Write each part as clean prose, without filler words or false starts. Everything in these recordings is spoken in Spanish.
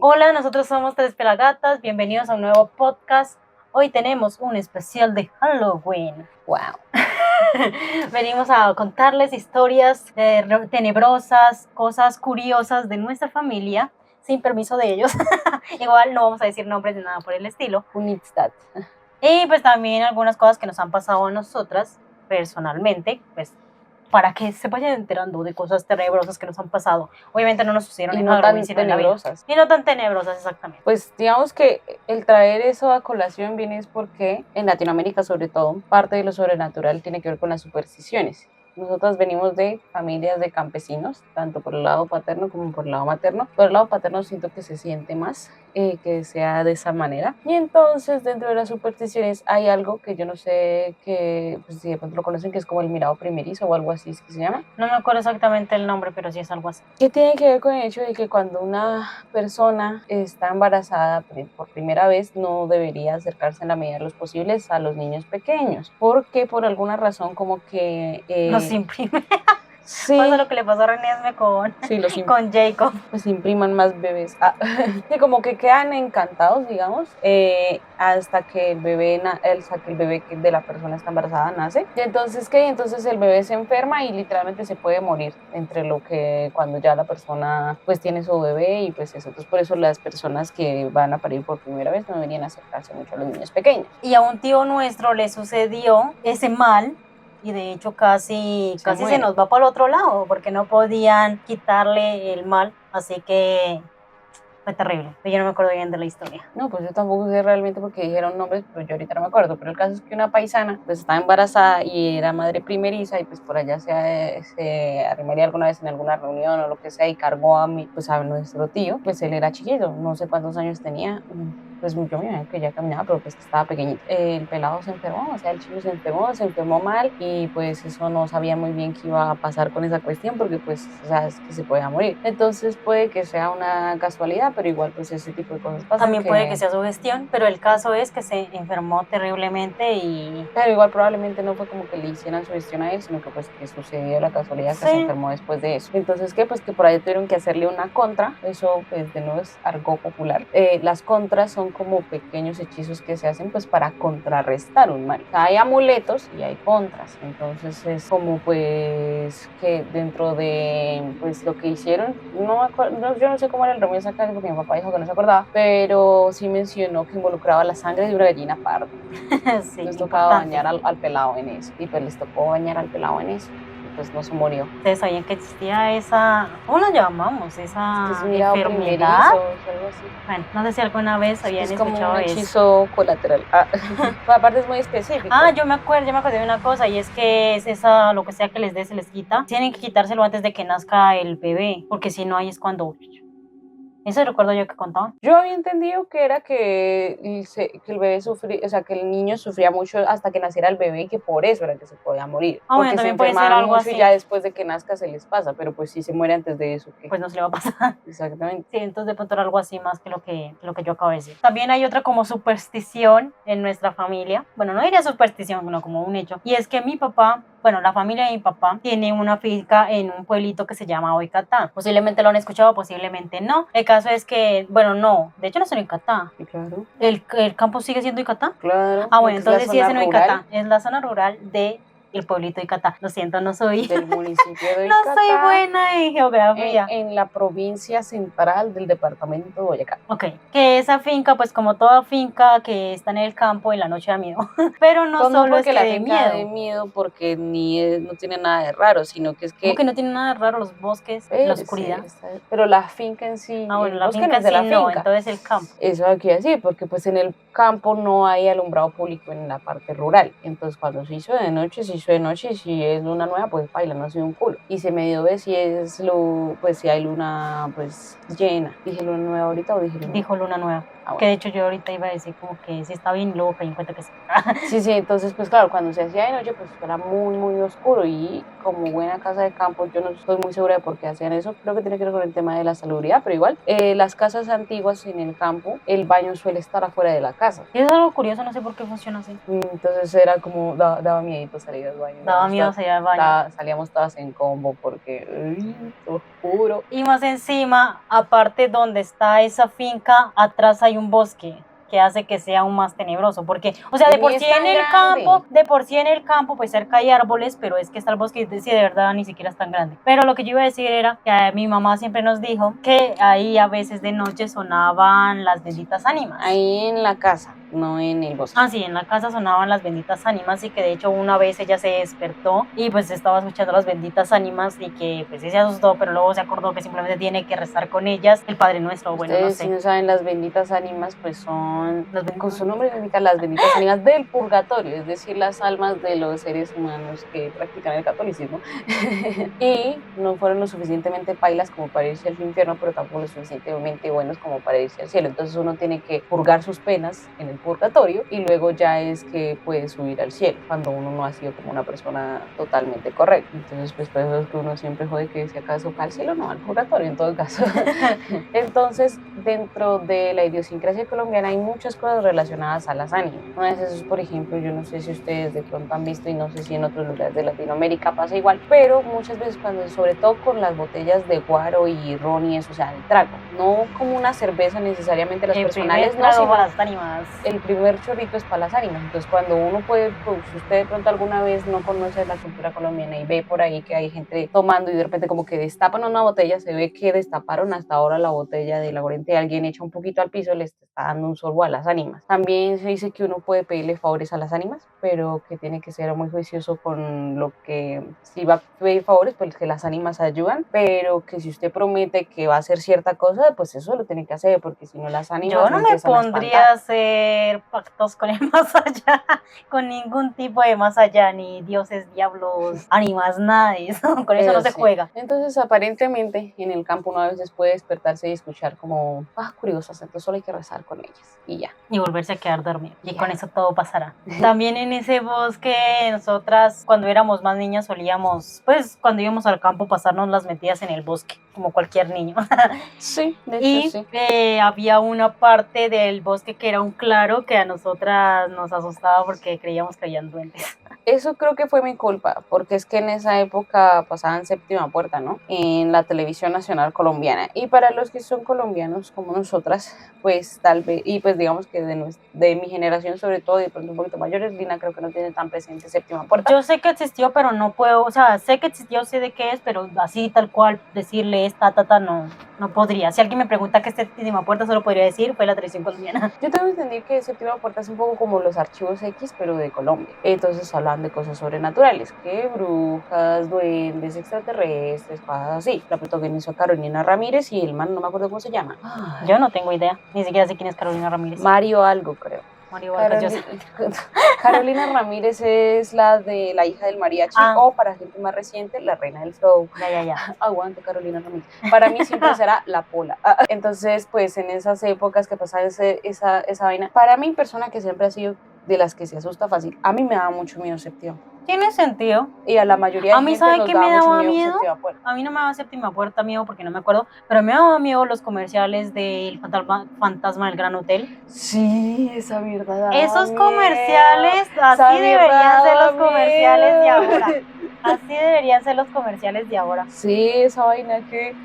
Hola, nosotros somos Tres Pelagatas, bienvenidos a un nuevo podcast. Hoy tenemos un especial de Halloween. Wow. Venimos a contarles historias tenebrosas, cosas curiosas de nuestra familia, sin permiso de ellos. Igual no vamos a decir nombres ni nada por el estilo. Unitstat. Y pues también algunas cosas que nos han pasado a nosotras personalmente, pues para que se vayan enterando de cosas tenebrosas que nos han pasado. Obviamente no nos sucedieron en Halloween, sino en la vida. Tenebrosas. Y no tan tenebrosas, exactamente. Pues digamos que el traer eso a colación viene es porque en Latinoamérica, sobre todo, parte de lo sobrenatural tiene que ver con las supersticiones. Nosotras venimos de familias de campesinos, tanto por el lado paterno como por el lado materno. Por el lado paterno siento que se siente más que sea de esa manera. Y entonces dentro de las supersticiones hay algo que yo no sé, que pues, si de pronto lo conocen, que es como el mirado primerizo o algo así es que se llama. No me acuerdo exactamente el nombre, pero sí es algo así. ¿Qué tiene que ver con el hecho de que cuando una persona está embarazada por primera vez no debería acercarse en la medida de los posibles a los niños pequeños? Porque por alguna razón como que... Los imprime. Sí. Pasa lo que le pasó a Renesme con Jacob. Pues impriman más bebés. Que como que quedan encantados, digamos, hasta que el bebé de la persona está embarazada nace. Y entonces, ¿qué? Entonces el bebé se enferma y literalmente se puede morir entre lo que cuando ya la persona pues tiene su bebé y pues eso. Entonces por eso las personas que van a parir por primera vez no deberían acercarse mucho a los niños pequeños. Y a un tío nuestro le sucedió ese mal. Y de hecho casi se nos va para el otro lado, porque no podían quitarle el mal, así que fue terrible. Yo no me acuerdo bien de la historia. No, pues yo tampoco sé realmente porque dijeron nombres, pero yo ahorita no me acuerdo. Pero el caso es que una paisana pues estaba embarazada y era madre primeriza y pues por allá se arrimaría alguna vez en alguna reunión o lo que sea y cargó a nuestro tío. Pues él era chiquito, no sé cuántos años tenía. Pues yo me imagino que ya caminaba, pero pues estaba pequeñito. El pelado se enfermó, o sea, el chico se enfermó mal y pues eso no sabía muy bien qué iba a pasar con esa cuestión porque pues, o sea, es que se podía morir. Entonces puede que sea una casualidad, pero igual pues ese tipo de cosas pasan. También puede que sea sugestión, pero el caso es que se enfermó terriblemente Pero igual probablemente no fue como que le hicieran sugestión a él, sino que pues que sucedió la casualidad que se enfermó después de eso. Entonces, ¿qué? Pues que por ahí tuvieron que hacerle una contra, eso pues de nuevo es argot popular. Las contras son como pequeños hechizos que se hacen pues para contrarrestar un mal. O sea, hay amuletos y hay contras, entonces es como pues que dentro de pues lo que hicieron, yo no sé cómo era el remedio exactamente porque mi papá dijo que no se acordaba, pero sí mencionó que involucraba la sangre de una gallina parda. Sí, les tocaba bañar al pelado en eso y pues les tocó bañar al pelado en eso y pues no se murió. ¿Ustedes sabían que existía esa, cómo la llamamos? Esa enfermedad. Algo así. Bueno, no sé si alguna vez habían es como escuchado un eso. hechizo colateral. Aparte es muy específico. Yo me acuerdo de una cosa y es que es esa, lo que sea que les dé se les quita. Tienen que quitárselo antes de que nazca el bebé, porque si no ahí es cuando... Eso recuerdo yo que contaban. Yo había entendido que era que el bebé sufría, o sea, que el niño sufría mucho hasta que naciera el bebé y que por eso era que se podía morir. Bueno, porque se puede ser algo mucho así. Y ya después de que nazca se les pasa, pero pues si se muere antes de eso, ¿qué? Pues no se le va a pasar. Exactamente. Sí, entonces de pronto era algo así más que lo que yo acabo de decir. También hay otra como superstición en nuestra familia. Bueno, no diría superstición, sino como un hecho. Y es que mi papá, la familia de mi papá tiene una finca en un pueblito que se llama Boicatá. Posiblemente lo han escuchado, posiblemente no. El caso es que, no, de hecho no es en Icatá. Sí, claro. ¿El campo sigue siendo Icatá? Claro. Bueno, entonces sí es en Icatá. Es la zona rural de el pueblito de Icatá. Lo siento, no soy del municipio de Icatá. No soy buena en geografía. En la provincia central del departamento de Boyacá. Ok, que esa finca, pues como toda finca que está en el campo, en la noche da miedo. Pero no pues solo no es que la dé finca miedo. de miedo porque no tiene nada de raro, sino que es que... ¿Cómo que no tiene nada de raro los bosques, la oscuridad? Pero la finca en sí, Bueno, el la bosque finca no es de sí la no, finca. entonces el campo. Eso aquí así, porque pues en el campo no hay alumbrado público en la parte rural. Entonces cuando se hizo de noche, y si es luna nueva, pues baila, no soy un culo. Y se medio ve si es pues si hay luna pues llena. ¿Dije luna nueva ahorita o dije luna? Dijo luna nueva. Bueno. Que de hecho yo ahorita iba a decir como que sí está bien, luego caí en cuenta que sí. Sí, entonces pues claro, cuando se hacía de noche pues era muy, muy oscuro y como buena casa de campo, yo no estoy muy segura de por qué hacían eso, creo que tiene que ver con el tema de la salubridad, pero igual, las casas antiguas en el campo, el baño suele estar afuera de la casa. Y eso es algo curioso, no sé por qué funciona así. Entonces era como, daba miedito salir al baño. Daba miedo salir al baño. Salíamos todas en combo porque, oscuro. Y más encima, aparte donde está esa finca, atrás hay un bosque que hace que sea aún más tenebroso, porque, o sea, de Ni por es sí tan en el grande. campo, de por sí en el campo, pues cerca hay árboles, pero es que está el bosque y sí, de verdad ni siquiera es tan grande. Pero lo que yo iba a decir era que mi mamá siempre nos dijo que ahí a veces de noche sonaban las benditas ánimas. Ahí en la casa, no en el bosque. Ah, sí, en la casa sonaban las benditas ánimas y que de hecho una vez ella se despertó y pues estaba escuchando las benditas ánimas y que pues sí se asustó, pero luego se acordó que simplemente tiene que rezar con ellas el Padre Nuestro, bueno, no Ustedes, sé. si no saben, las benditas ánimas, pues son, Las benditas con su nombre indica, las benditas ánimas del purgatorio, es decir, las almas de los seres humanos que practican el catolicismo y no fueron lo suficientemente pailas como para irse al infierno, pero tampoco lo suficientemente buenos como para irse al cielo. Entonces uno tiene que purgar sus penas en el purgatorio y luego ya es que puede subir al cielo cuando uno no ha sido como una persona totalmente correcta. Entonces, pues por eso es que uno siempre jode que si acaso va al cielo, no al purgatorio en todo caso. Entonces, dentro de la idiosincrasia colombiana hay muchas cosas relacionadas a las ánimas. Una de esas es, por ejemplo, yo no sé si ustedes de pronto han visto y no sé si en otros lugares de Latinoamérica pasa igual, pero muchas veces cuando, sobre todo con las botellas de guaro y ron y eso, o sea, el trago, no como una cerveza necesariamente las personales, no, sino para las ánimas. el primer chorrito es para las ánimas. Entonces, cuando uno puede, pues, si usted de pronto alguna vez no conoce la cultura colombiana y ve por ahí que hay gente tomando y de repente como que destapan una botella, se ve que destaparon hasta ahora la botella del aguardiente, alguien echa un poquito al piso, le está dando un sorbo a las ánimas. También se dice que uno puede pedirle favores a las ánimas, pero que tiene que ser muy juicioso con lo que, si va a pedir favores, pues que las ánimas ayudan, pero que si usted promete que va a hacer cierta cosa, pues eso lo tiene que hacer, porque si no las ánimas Yo no me empiezan a pondría espantar. a hacer pactos con el más allá, con ningún tipo de más allá, ni dioses, diablos, ánimas, nada de eso. Con eso no se Sí. juega. Entonces, aparentemente, en el campo uno a veces puede despertarse y escuchar como, curiosas, entonces solo hay que rezar con ellas y ya. Y volverse a quedar dormido. Y Ya. con eso todo pasará. También en ese bosque, nosotras cuando éramos más niñas solíamos, pues cuando íbamos al campo, pasarnos las metidas en el bosque, como cualquier niño. Sí, de hecho Y sí. había una parte del bosque que era un claro que a nosotras nos asustaba porque creíamos que habían duendes. Eso creo que fue mi culpa, porque es que en esa época pasaban Séptima Puerta, ¿no? En la televisión nacional colombiana. Y para los que son colombianos como nosotras, pues tal vez, y pues digamos que de mi generación sobre todo, y de pronto un poquito mayores, Lina creo que no tiene tan presente Séptima Puerta. Yo sé que existió, pero no puedo, o sea, sé que existió, sé de qué es, pero así tal cual decirle esta, no podría. Si alguien me pregunta qué es Séptima Puerta, solo podría decir, fue la televisión colombiana. Yo tengo que entender que Séptima Puerta es un poco como los archivos X, pero de Colombia. Entonces hablan de cosas sobrenaturales, que brujas, duendes, extraterrestres, cosas así. La protagonizó Carolina Ramírez y el man no me acuerdo cómo se llama. Yo no tengo idea, ni siquiera sé quién es Carolina Ramírez. Mario algo, creo. Mario Vargas Llosa. Carolina Ramírez es la de la hija del mariachi, o para gente más reciente, la reina del flow. Ya. Aguante Carolina Ramírez. Para mí siempre será la Pola. Entonces, pues en esas épocas que pasaba esa vaina, para mí, persona que siempre ha sido de las que se asusta fácil, a mí me daba mucho miedo Séptima. Tiene sentido. Y a la mayoría de A mí, gente ¿sabe nos qué daba me mucho daba miedo miedo? Séptima Puerta. A mí no me daba Séptima Puerta miedo porque no me acuerdo, pero me daba miedo los comerciales del fantasma del Gran Hotel. Sí, esa mierda daba Esos miedo. comerciales, así deberían ser los comerciales de ahora. Así deberían ser los comerciales de ahora. Sí, esa vaina que...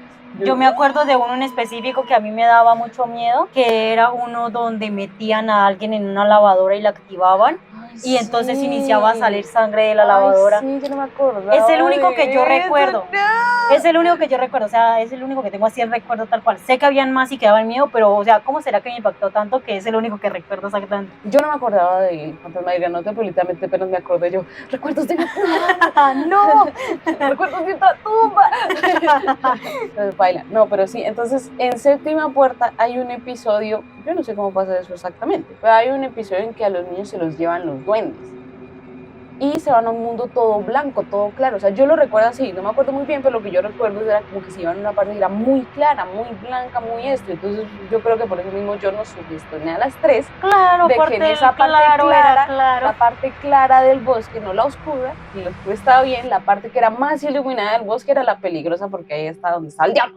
Yo me acuerdo de uno en específico que a mí me daba mucho miedo, que era uno donde metían a alguien en una lavadora y la activaban. Ay, Y entonces sí. iniciaba a salir sangre de la Ay, lavadora. Sí, yo no me acordaba. Es el único que yo recuerdo. No. Es el único que yo recuerdo, o sea, es el único que tengo así el recuerdo tal cual. Sé que habían más y que daban miedo, pero, o sea, ¿cómo será que me impactó tanto que es el único que recuerdo exactamente? Yo no me acordaba del fantasma del granote, pero literalmente apenas me acordé yo. Recuerdos de mi ¡No! recuerdos de otra tumba. Entonces, baila. No, pero sí, entonces en Séptima Puerta hay un episodio, yo no sé cómo pasa eso exactamente, pero hay un episodio en que a los niños se los llevan los duendes. Y se van a un mundo todo blanco, todo claro. O sea, yo lo recuerdo así, no me acuerdo muy bien, pero lo que yo recuerdo era como que se iban a una parte y era muy clara, muy blanca, muy esto. Entonces yo creo que por eso mismo yo nos sugestioné a las 3. Claro, de que en esa parte clara, la parte clara del bosque, no la oscura estaba bien, la parte que era más iluminada del bosque era la peligrosa porque ahí está donde está el diablo.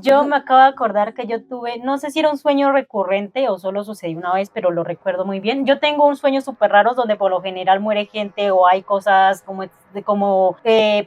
Yo me acabo de acordar que yo tuve, no sé si era un sueño recurrente o solo sucedió una vez, pero lo recuerdo muy bien. Yo tengo un sueño súper raro donde por lo general muere gente o hay cosas como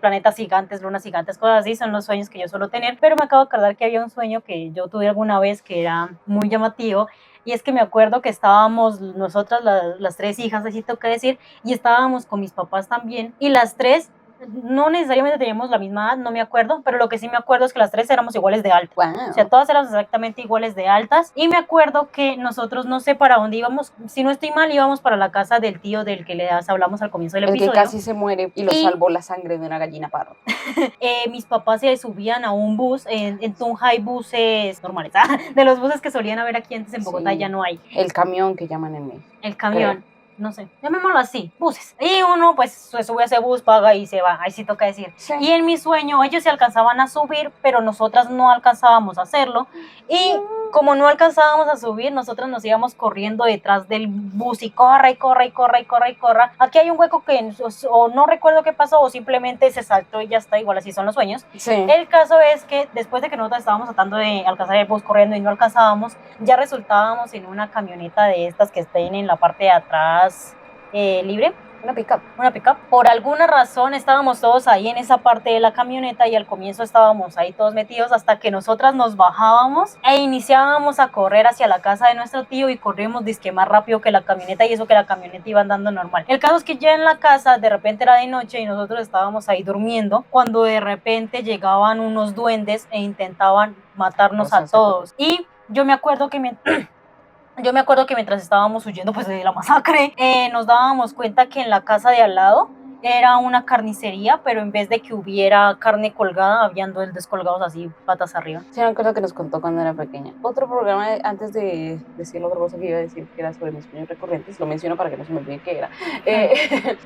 planetas gigantes, lunas gigantes, cosas así, son los sueños que yo suelo tener, pero me acabo de acordar que había un sueño que yo tuve alguna vez que era muy llamativo. Y es que me acuerdo que estábamos nosotras, las tres hijas, así tengo que decir, y estábamos con mis papás también, y las tres no necesariamente teníamos la misma edad, no me acuerdo, pero lo que sí me acuerdo es que las tres éramos iguales de altas. Wow. O sea, todas éramos exactamente iguales de altas. Y me acuerdo que nosotros, no sé para dónde íbamos, si no estoy mal, íbamos para la casa del tío del que les hablamos al comienzo del El episodio. que casi se muere y lo salvó la sangre de una gallina parra. Mis papás se subían a un bus, en Tunja hay buses normales, de los buses que solían haber aquí antes en Bogotá, Sí, ya no hay. el camión que llaman en México. El camión. No sé, llamémoslo así, buses. Y uno pues se sube a ese bus, paga y se va, ahí sí toca decir. Sí. Y en mi sueño ellos se alcanzaban a subir, pero nosotras no alcanzábamos a hacerlo. Y como no alcanzábamos a subir, nosotras nos íbamos corriendo detrás del bus y corra y corra y corra y corra y corra. Aquí hay un hueco que o no recuerdo qué pasó o simplemente se saltó y ya está, igual así son los sueños. Sí. El caso es que después de que nosotros estábamos tratando de alcanzar el bus corriendo y no alcanzábamos, ya resultábamos en una camioneta de estas que estén en la parte de atrás libre. Una pick-up. Una pick-up. Por alguna razón estábamos todos ahí en esa parte de la camioneta y al comienzo estábamos ahí todos metidos hasta que nosotras nos bajábamos e iniciábamos a correr hacia la casa de nuestro tío y corrimos disque más rápido que la camioneta y eso que la camioneta iba andando normal. El caso es que ya en la casa de repente era de noche y nosotros estábamos ahí durmiendo cuando de repente llegaban unos duendes e intentaban matarnos a todos. Y yo me acuerdo que mientras estábamos huyendo pues de la masacre, nos dábamos cuenta que en la casa de al lado era una carnicería, pero en vez de que hubiera carne colgada, habían duendes colgados así, patas arriba. Sí, una cosa que nos contó cuando era pequeña. Otro programa, antes de decir la otra cosa que iba a decir, que era sobre mis sueños recurrentes, lo menciono para que no se me olvide qué era.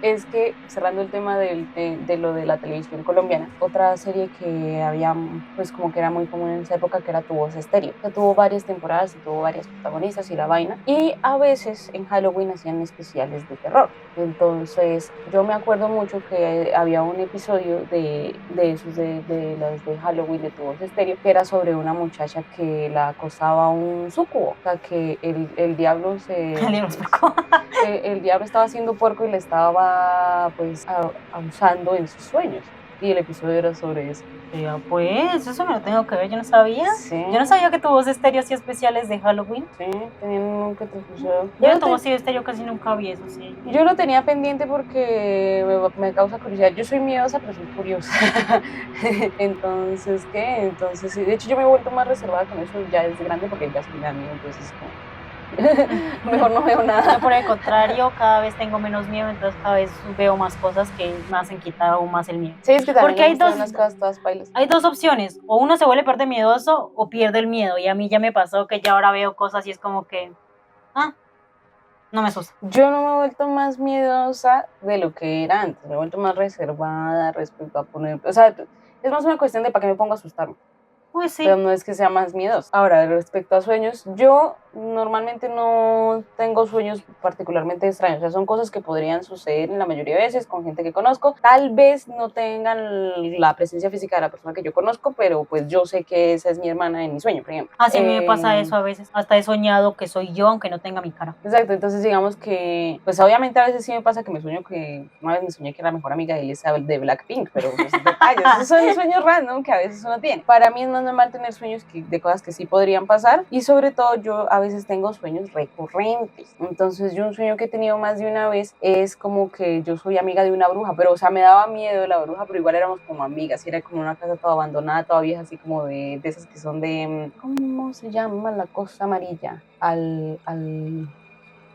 Es que, cerrando el tema de lo de la televisión colombiana, otra serie que había, pues como que era muy común en esa época, que era Tu Voz Estéreo. O sea, tuvo varias temporadas y tuvo varias protagonistas y la vaina. Y a veces en Halloween hacían especiales de terror. Entonces, yo me acuerdo mucho que había un episodio de esos de los de Halloween de Tu Voz Estéreo, que era sobre una muchacha que la acosaba un súcubo, o sea que el diablo el diablo estaba haciendo puerco y le estaba pues abusando en sus sueños. Y el episodio era sobre eso. Ya pues, eso me lo tengo que ver, yo no sabía. Sí. Yo no sabía que Tu Voz Estéreo hacía especiales de Halloween. Sí, tenían un que otro episodio. Yo en Tu Voz Estéreo casi nunca vi eso, sí. Yo lo tenía pendiente porque me causa curiosidad. Yo soy miedosa, pero soy curiosa. Entonces, ¿qué? Entonces, sí. De hecho, yo me he vuelto más reservada con eso ya desde grande porque ya soy grande, entonces como... mejor no veo nada. Yo por el contrario, cada vez tengo menos miedo, entonces cada vez veo más cosas que me hacen quitar aún más el miedo. Sí, es que también porque hay unas cosas todas pailas. Hay dos opciones, o uno se vuelve parte miedoso o pierde el miedo, y a mí ya me pasó que ya ahora veo cosas y es como que, no me asusta. Yo no me he vuelto más miedosa de lo que era antes, me he vuelto más reservada respecto a poner, o sea, es más una cuestión de para qué me pongo a asustarme. Pues sí. Pero no es que sea más miedoso. Ahora, respecto a sueños, yo normalmente no tengo sueños particularmente extraños. O sea, son cosas que podrían suceder en la mayoría de veces con gente que conozco. Tal vez no tengan la presencia física de la persona que yo conozco, pero pues yo sé que esa es mi hermana en mi sueño, por ejemplo. Así me pasa eso a veces. Hasta he soñado que soy yo, aunque no tenga mi cara. Exacto, entonces digamos que, pues obviamente a veces sí me pasa que me sueño que, una vez me soñé que era la mejor amiga de Elisa de Blackpink, pero pues detalles, esos son sueños random que a veces uno tiene. Para mí es más normal tener sueños de cosas que sí podrían pasar y sobre todo yo a veces tengo sueños recurrentes. Entonces yo un sueño que he tenido más de una vez es como que yo soy amiga de una bruja, pero o sea me daba miedo la bruja, pero igual éramos como amigas y era como una casa toda abandonada, toda vieja, así como de esas que son de, ¿cómo se llama la cosa amarilla?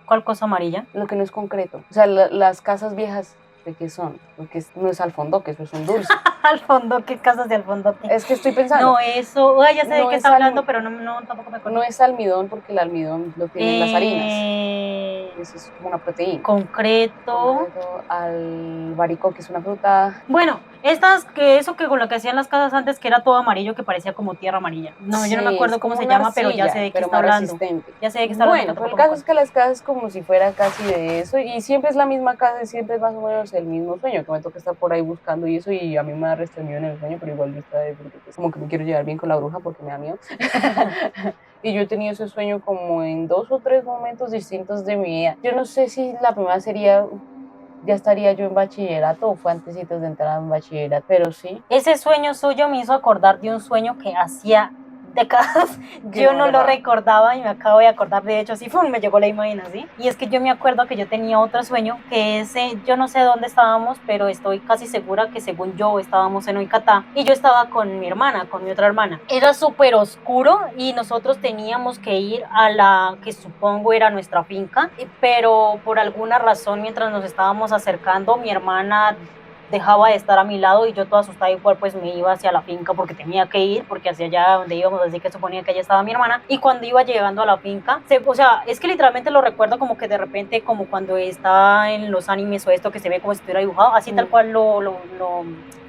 ¿Cuál cosa amarilla? Lo que no es concreto. O sea, las casas viejas, ¿de qué son? Porque no es alfondoque, eso es un dulce. Alfondoque, casas de alfondoque. Es que estoy pensando. No, eso, ya sé de qué está hablando, pero no, tampoco me acuerdo. No es almidón porque el almidón lo tienen las harinas. Eso es como una proteína. Concreto. Albaricoque es una fruta. Bueno, Estas, que eso que con lo que hacían las casas antes, que era todo amarillo, que parecía como tierra amarilla. No, yo no me Sí, acuerdo es cómo como se una llama, pero ya arcilla, sé de qué pero está más hablando. resistente. Ya sé de qué está hablando, Bueno, pero pero el tampoco me caso es acuerdo. que las casas es como si fuera casi de eso y siempre es la misma casa y siempre es más o menos el mismo sueño, que me toca estar por ahí buscando y eso y a mí me da resto miedo en el sueño, pero igual yo estaba ahí porque pues como que me quiero llevar bien con la bruja porque me da miedo. Y yo he tenido ese sueño como en 2 o 3 momentos distintos de mi vida. Yo no sé si la primera sería, ya estaría yo en bachillerato o fue antesitos de entrar en bachillerato, pero sí, Ese sueño suyo me hizo acordar de un sueño que hacía décadas que yo no me no lo acordaba. recordaba y me acabo de acordar, de hecho, sí, me llegó la imagen así. Y es que yo me acuerdo que yo tenía otro sueño, que ese, yo no sé dónde estábamos, pero estoy casi segura que según yo estábamos en Oicatá y yo estaba con mi hermana, con mi otra hermana. Era súper oscuro y nosotros teníamos que ir a la que supongo era nuestra finca, pero por alguna razón mientras nos estábamos acercando, mi hermana dejaba de estar a mi lado y yo toda asustada igual pues me iba hacia la finca porque tenía que ir, porque hacia allá donde íbamos, así que suponía que allá estaba mi hermana. Y cuando iba llegando a la finca, o sea, es que literalmente lo recuerdo como que de repente, como cuando está en los animes o esto, que se ve como si estuviera dibujado, así tal cual lo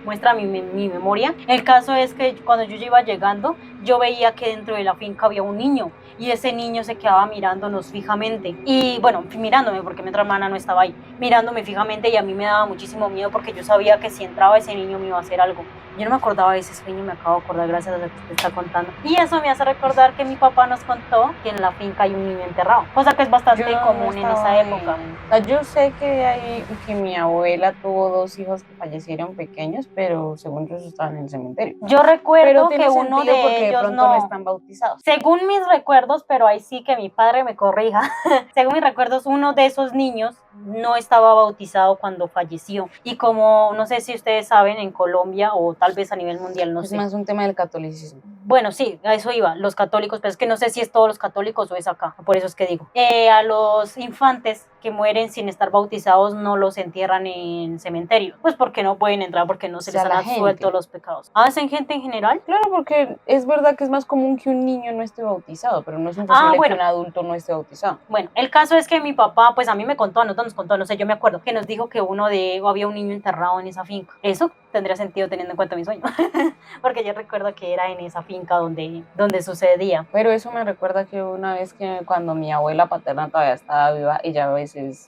muestra mi memoria. El caso es que cuando yo iba llegando, yo veía que dentro de la finca había un niño y ese niño se quedaba mirándonos fijamente. Y bueno, mirándome porque mi otra hermana no estaba ahí, mirándome fijamente y a mí me daba muchísimo miedo porque yo sabía que si entraba ese niño me iba a hacer algo. Yo no me acordaba de ese sueño, me acabo de acordar gracias a lo que usted está contando. Y eso me hace recordar que mi papá nos contó que en la finca hay un niño enterrado, cosa que es bastante Yo no común en esa estaba época. o sea, yo sé que mi abuela tuvo 2 hijos que fallecieron pequeños, pero según yo ellos estaban en el cementerio. Yo Pero recuerdo tiene que uno sentido de porque de ellos pronto no no, están bautizados. según mis recuerdos, pero ahí sí que mi padre me corrija, según mis recuerdos, uno de esos niños no estaba bautizado cuando falleció. Y como no sé si ustedes saben, en Colombia o tal vez a nivel mundial, no Es sé. más un tema del catolicismo. Bueno, sí, a eso iba, los católicos, pero es que no sé si es todos los católicos o es acá, por eso es que digo. A los infantes que mueren sin estar bautizados no los entierran en cementerio, pues porque no pueden entrar, porque no se les han absuelto los pecados. ¿Hacen gente en general? Claro, porque es verdad que es más común que un niño no esté bautizado, pero no es imposible que un adulto no esté bautizado. Bueno, el caso es que mi papá, pues a mí me contó, a nosotros nos contó, no sé, yo me acuerdo que nos dijo que había un niño enterrado en esa finca. Eso tendría sentido teniendo en cuenta mi sueño, porque yo recuerdo que era en esa finca donde sucedía. Pero eso me recuerda que una vez que cuando mi abuela paterna todavía estaba viva, ella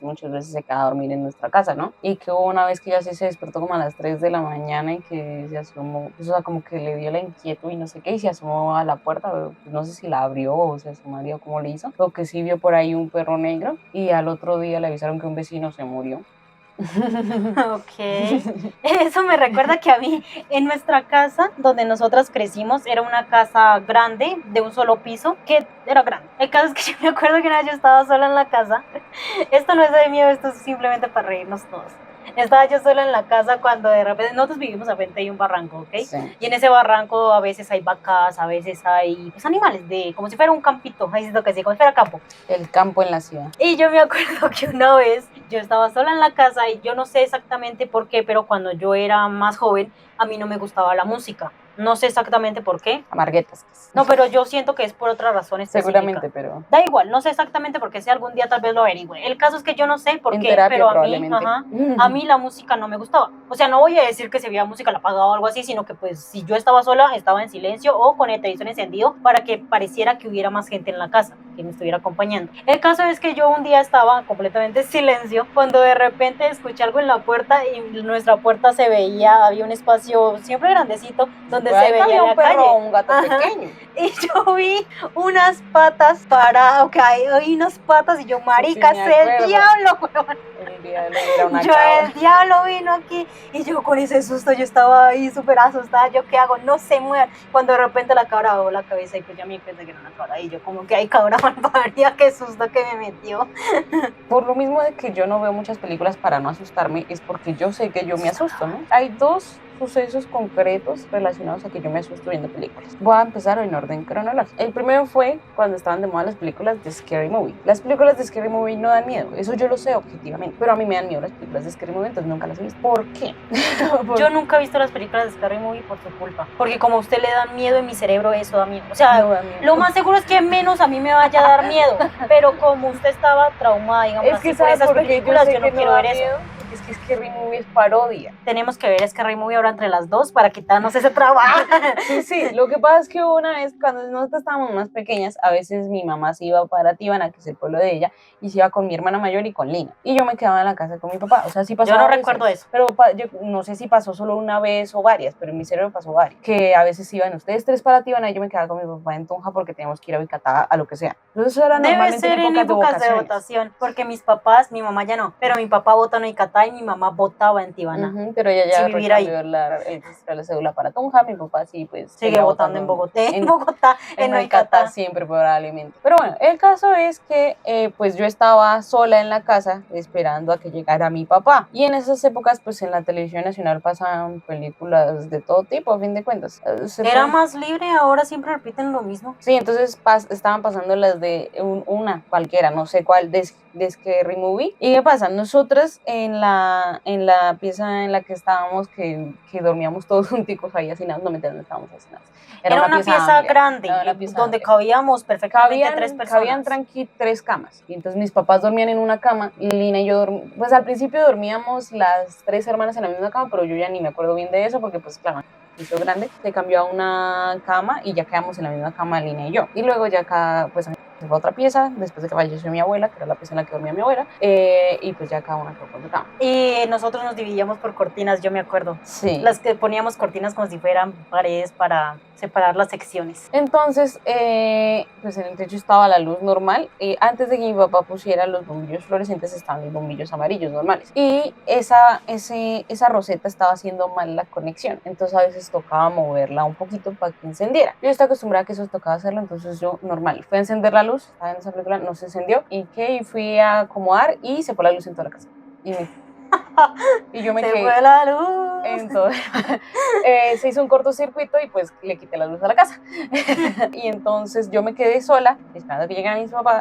muchas veces se quedaba a dormir en nuestra casa, ¿no? Y que hubo una vez que ella sí se despertó como a las 3 de la mañana y que se asomó, pues, o sea, como que le dio la inquietud y no sé qué, y se asomó a la puerta, pero pues, no sé si la abrió o se asomaría o cómo le hizo, lo que sí vio por ahí un perro negro y al otro día le avisaron que un vecino se murió. Ok, eso me recuerda que a mí en nuestra casa donde nosotras crecimos era una casa grande de un solo piso que era grande. El caso es que yo me acuerdo que una vez yo estaba sola en la casa. Esto no es de miedo, esto es simplemente para reírnos todos. Estaba yo sola en la casa cuando de repente nosotros vivimos a frente de un barranco, ¿ok? Sí. Y en ese barranco a veces hay vacas, a veces hay pues, animales, como si fuera un campito, ahí es lo que sí, como si fuera campo. El campo en la ciudad. Y yo me acuerdo que una vez yo estaba sola en la casa y yo no sé exactamente por qué, pero cuando yo era más joven, a mí no me gustaba la música. No sé exactamente por qué. Amarguetas. No, pero yo siento que es por otra razón específica. Seguramente, pero... Da igual, no sé exactamente por qué, si algún día tal vez lo averigüe. El caso es que yo no sé por en qué, terapia, pero probablemente. a mí la música no me gustaba. O sea, no voy a decir que si había música la apagaba o algo así, sino que pues si yo estaba sola, estaba en silencio o con el televisor encendido para que pareciera que hubiera más gente en la casa que me estuviera acompañando. El caso es que yo un día estaba completamente en silencio cuando de repente escuché algo en la puerta y nuestra puerta se veía, había un espacio siempre grandecito donde se veía un perro o un gato pequeño. Y yo vi unas patas paradas, hay unas patas y yo, marica, Sí, es el diablo, weón. El diablo era una Yo, el diablo vino aquí y yo con ese susto, yo estaba ahí súper asustada, yo qué hago, no se muevan, cuando de repente la cabra bajó la cabeza y pues ya me pensé que era una cabra y yo como que ay cabra malparía, qué susto que me metió. Por lo mismo de que yo no veo muchas películas para no asustarme, es porque yo sé que yo me asusto, ¿no? Hay 2 sucesos concretos relacionados a que yo me asusto viendo películas. Voy a empezar en orden cronológico. El primero fue cuando estaban de moda las películas de Scary Movie. Las películas de Scary Movie no dan miedo, eso yo lo sé objetivamente, pero a mí me dan miedo las películas de Scary Movie, entonces nunca las he visto. ¿Por qué? Yo nunca he visto las películas de Scary Movie por su culpa, porque como a usted le da miedo en mi cerebro, eso da miedo. O sea, no da miedo. Lo más seguro es que menos a mí me vaya a dar miedo, pero como usted estaba traumada, digamos, es que así, por esas películas, yo no quiero ver eso. Es Scary Movie es parodia. Tenemos que ver Scary Movie ahora entre las dos para quitarnos ese trabajo. Sí, lo que pasa es que una vez cuando nosotros estábamos más pequeñas, a veces mi mamá se iba para Tibana, que es el pueblo de ella, y se iba con mi hermana mayor y con Lina. Y yo me quedaba en la casa con mi papá. O sea, sí pasó. Yo no recuerdo eso. Pero yo no sé si pasó solo una vez o varias, pero en mi cerebro pasó varias. Que a veces iban ustedes tres para Tibana y yo me quedaba con mi papá en Tunja porque teníamos que ir a Bicatá, a lo que sea. Entonces eso era Debe normalmente ser en épocas de votaciones. votación, porque mis papás, mi mamá ya no, pero mi papá votó en Icatá y mi mamá votaba en Tibana. Pero ella ya Sí, vivir ahí. recambió la cédula para Tunja, mi papá sí, pues Sigue votando en Bogotá, en Icatá siempre probablemente. Pero bueno, el caso es que pues yo estaba sola en la casa esperando a que llegara mi papá. Y en esas épocas pues en la televisión nacional pasaban películas de todo tipo, a fin de cuentas. Era más libre, ahora siempre repiten lo mismo. Sí, entonces estaban pasando las de una cualquiera, no sé cuál, de Scary Movie. ¿Y qué pasa? Nosotras en la pieza en la que estábamos, que dormíamos todos junticos ahí hacinados, no me entiendes, no estábamos hacinados. Era una pieza amplia, grande, donde cabíamos perfectamente tres personas. Cabían tranqui 3 camas. Y entonces mis papás dormían en una cama y Lina y yo pues al principio dormíamos las 3 hermanas en la misma cama, pero yo ya ni me acuerdo bien de eso porque pues claro, piso grande, se cambió a una cama y ya quedamos en la misma cama Lina y yo. Y luego ya cada, pues se fue a otra pieza, después de que falleció mi abuela, que era la pieza en la que dormía mi abuela, y pues ya cada una quedó con su cama. Y nosotros nos dividíamos por cortinas, yo me acuerdo. Sí. Las que poníamos cortinas como si fueran paredes para separar las secciones. Entonces, pues en el techo estaba la luz normal. Antes de que mi papá pusiera los bombillos fluorescentes, estaban los bombillos amarillos normales. Y esa roseta estaba haciendo mal la conexión. Entonces a veces tocaba moverla un poquito para que encendiera. Yo estaba acostumbrada a que eso tocaba hacerlo, entonces yo normal. Fui a encender la luz, estaba en esa película, no se encendió. Y fui a acomodar y se fue la luz en toda la casa. Y yo me quedé. Se fue la luz. Entonces, se hizo un cortocircuito y pues le quité la luz a la casa. Y entonces yo me quedé sola, esperando a que llegara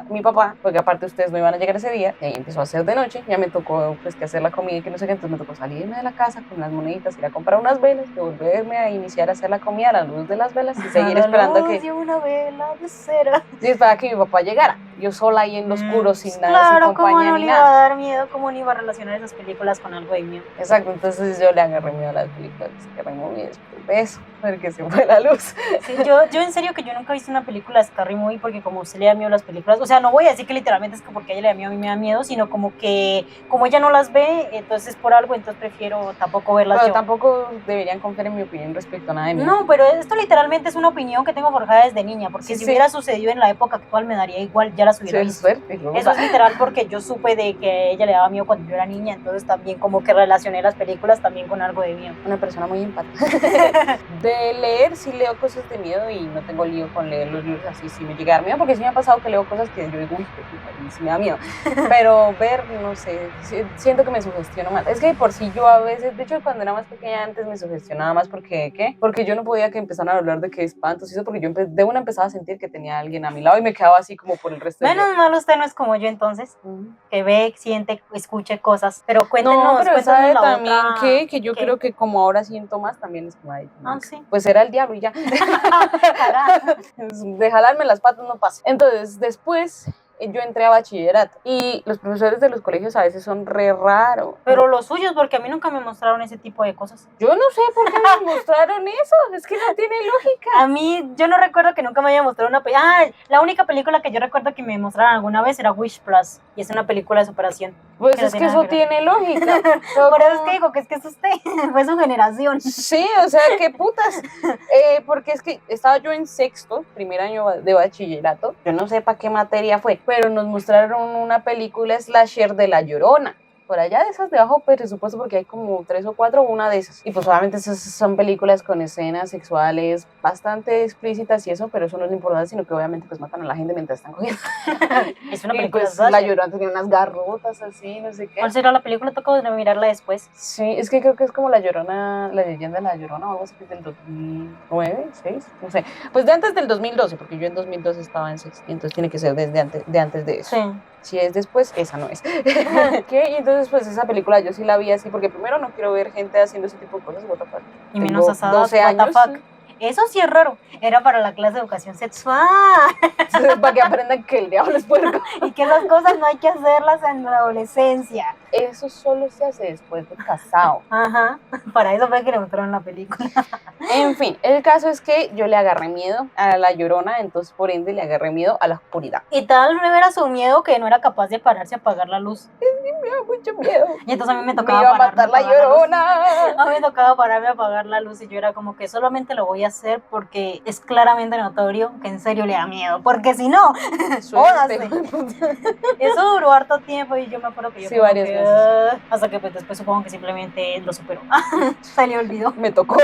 mi papá, porque aparte ustedes no iban a llegar ese día, y ahí empezó a hacer de noche, ya me tocó pues que hacer la comida y que no sé qué, entonces me tocó salirme de la casa con las moneditas, ir a comprar unas velas, devolverme a iniciar a hacer la comida a la luz de las velas y seguir esperando a que... una vela de cera. Sí, esperaba que mi papá llegara, yo sola ahí en lo oscuro, sin nada, claro, sin compañía cómo no ni le iba nada. a dar miedo, cómo no iba a relacionar esas películas con algo de miedo. Exacto, entonces yo le agarré miedo a las películas que removí después de eso, porque se fue la luz. Sí, yo en serio que yo nunca he visto una película de Scary Movie porque como usted le da miedo a las películas, o sea, no voy a decir que literalmente es que porque a ella le da miedo, a mí me da miedo, sino como que como ella no las ve, entonces por algo, entonces prefiero tampoco verlas Pero yo. tampoco deberían confiar en mi opinión respecto a nada de mí. No, pero esto literalmente es una opinión que tengo forjada desde niña, porque si hubiera sucedido en la época actual me daría igual, ya las hubiera visto. Eso es literal porque yo supe de que a ella le daba miedo cuando yo era niña, entonces también como que relacioné las películas también con algo de miedo. Una persona muy empática. De leer sí leo cosas de miedo y no tengo lío con leer los libros así, sí me llega a dar miedo, porque sí me ha pasado que leo cosas que yo digo, uy, sí me da miedo. Pero ver, no sé, siento que me sugestiono más. Es que por sí yo a veces, de hecho cuando era más pequeña antes me sugestionaba más porque, ¿qué? Porque yo no podía que empezaran a hablar de que espantos y eso, porque yo de una empezaba a sentir que tenía a alguien a mi lado y me quedaba así como por el resto del día. Menos mal usted no es como yo entonces, que ve, siente, escuche cosas, pero cuéntenos. No, pero sabe también otra... que yo creo que como ahora siento más, también es como ahí. Sí. Pues era el diablo y ya. De jalarme las patas no pasa. Entonces, después yo entré a bachillerato y los profesores de los colegios a veces son re raros. Pero los suyos, porque a mí nunca me mostraron ese tipo de cosas. Yo no sé por qué me mostraron eso, es que no tiene lógica. A mí, yo no recuerdo que nunca me haya mostrado una película. La única película que yo recuerdo que me mostraron alguna vez era Wish Plus, y es una película de superación. Pues es que eso tiene lógica. Por eso es que digo que es usted, fue su generación. Sí, o sea, qué putas. Porque es que estaba yo en sexto, primer año de bachillerato, yo no sé para qué materia fue, pero nos mostraron una película slasher de La Llorona. Por allá de esas de bajo presupuesto, porque hay como 3 o 4, una de esas. Y pues obviamente esas son películas con escenas sexuales bastante explícitas y eso, pero eso no es lo importante, sino que obviamente pues matan a la gente mientras están cogiendo. Es una y película pues La Llorona tenía unas garrotas así, no sé qué. ¿Cuál será la película? Toca mirarla después. Sí, es que creo que es como La Llorona, la leyenda de La Llorona o algo así, que es del 2009, 6, no sé. Pues de antes del 2012, porque yo en 2012 estaba en sexto, y entonces tiene que ser desde antes de eso. Sí. Si es después, esa no es. ¿Qué? Y entonces, pues esa película yo sí la vi así, porque primero no quiero ver gente haciendo ese tipo de cosas, what the fuck. Y menos asadas, 12 años. Eso sí es raro. Era para la clase de educación sexual. Para que aprendan que el diablo es puerco. Y que esas cosas no hay que hacerlas en la adolescencia. Eso solo se hace después de casado. Ajá. Para eso fue que le mostraron la película. En fin, el caso es que yo le agarré miedo a la Llorona, entonces por ende le agarré miedo a la oscuridad. Y tal vez era su miedo que no era capaz de pararse a apagar la luz. Me da mucho miedo. Y entonces a mí me Me tocaba iba a pararme matar la apagar luz. Llorona. A mí me tocaba pararme a apagar la luz y yo era como que solamente lo voy a hacer porque es claramente notorio que en serio le da miedo. Porque si no, jódase. Eso duró harto tiempo y yo me acuerdo que yo Sí, como varias que, veces. hasta que pues después supongo que simplemente lo superó. Se le olvidó. Me tocó.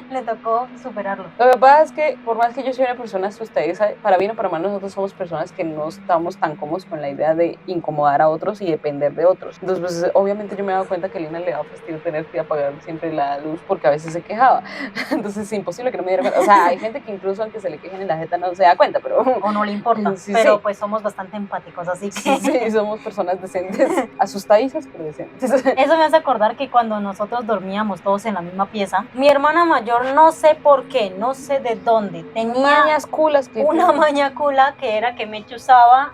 Le tocó superarlo. Lo que pasa es que por más que yo soy una persona asustadiza, para bien o para mal nosotros somos personas que no estamos tan cómodos con la idea de incomodar a otros y depender de otros. Entonces, pues obviamente yo me he dado cuenta que a Lina le daba fastidio tener que apagar siempre la luz porque a veces se quejaba. Entonces es imposible que no me diera cuenta. O sea, hay gente que incluso aunque se le quejen en la jeta no se da cuenta, pero... O no le importa, Sí, pero sí. pues somos bastante empáticos, así que... Sí, somos personas decentes, asustadizas pero decentes. Eso me hace acordar que cuando nosotros dormíamos todos en la misma pieza, mi hermana mayor, no sé por qué, no sé de dónde, tenía Mañas culas que... una mañacula que era que me chuzaba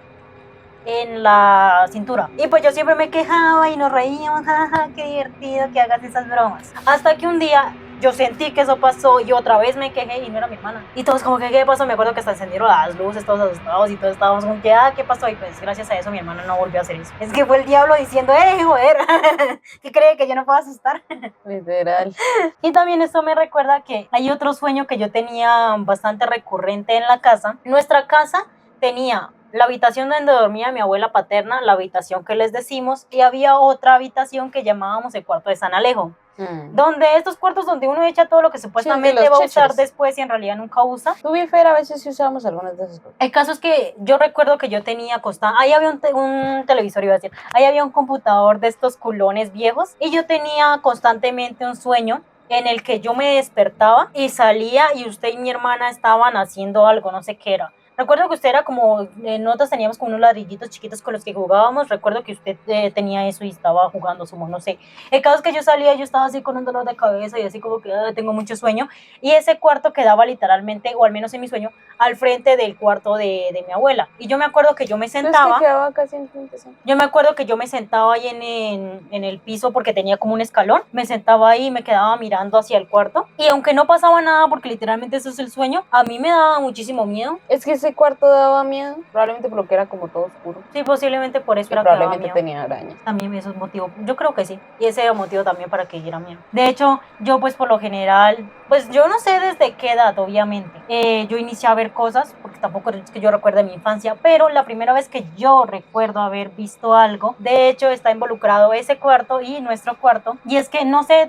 en la cintura. Y pues yo siempre me quejaba y nos reíamos, jaja, qué divertido que hagas esas bromas. Hasta que un día yo sentí que eso pasó y otra vez me quejé y no era mi hermana. Y todos como que, ¿qué pasó? Me acuerdo que hasta encendieron las luces, todos asustados y todos estábamos como que, ¿qué pasó? Y pues gracias a eso mi hermana no volvió a hacer eso. Es que fue el diablo diciendo, joder, ¿qué cree que yo no puedo asustar? Literal. Y también esto me recuerda que hay otro sueño que yo tenía bastante recurrente en la casa. Nuestra casa tenía la habitación donde dormía mi abuela paterna, la habitación que les decimos, y había otra habitación que llamábamos el cuarto de San Alejo. Donde estos cuartos donde uno echa todo lo que supuestamente va a usar después y en realidad nunca usa. Tú bien Fer, a veces sí usábamos algunas de esas cosas. El caso es que yo recuerdo que yo tenía ahí había un televisor, iba a decir, ahí había un computador de estos culones viejos y yo tenía constantemente un sueño en el que yo me despertaba y salía y usted y mi hermana estaban haciendo algo, no sé qué era. Recuerdo que usted era como, nosotros teníamos como unos ladrillitos chiquitos con los que jugábamos, recuerdo que usted tenía eso y estaba jugando sumo, no sé. El caso es que yo salía, yo estaba así con un dolor de cabeza y así como que tengo mucho sueño, y ese cuarto quedaba literalmente, o al menos en mi sueño, al frente del cuarto de mi abuela. Y yo me acuerdo que yo me sentaba. Es que quedaba casi en frente, sí. Yo me acuerdo que yo me sentaba ahí en el piso porque tenía como un escalón. Me sentaba ahí y me quedaba mirando hacia el cuarto. Y aunque no pasaba nada, porque literalmente eso es el sueño, a mí me daba muchísimo miedo. Es que ese cuarto daba miedo, probablemente por lo que era como todo oscuro. Sí, posiblemente por eso Y era que daba probablemente miedo. tenía arañas. También eso es motivo, yo creo que sí. Y ese era motivo también para que diera miedo. De hecho, yo pues por lo general, pues yo no sé desde qué edad, obviamente. Yo inicié a ver cosas, porque tampoco es que yo recuerde mi infancia, pero la primera vez que yo recuerdo haber visto algo, de hecho está involucrado ese cuarto y nuestro cuarto. Y es que no sé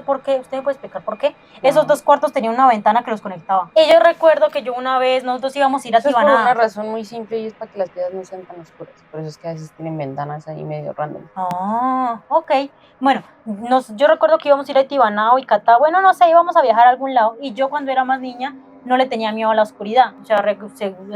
por qué, usted me puede explicar por qué. Esos dos cuartos tenían una ventana que los conectaba. Y yo recuerdo que yo una vez, nosotros íbamos a ir a Eso Tibaná. es por una razón muy simple y es para que las piedras no sean tan oscuras. Por eso es que a veces tienen ventanas ahí medio random. Ok. Bueno, yo recuerdo que íbamos a ir a Tibaná o Icatá, bueno, no sé, íbamos a viajar a algún lado y yo cuando era más niña no le tenía miedo a la oscuridad. O sea,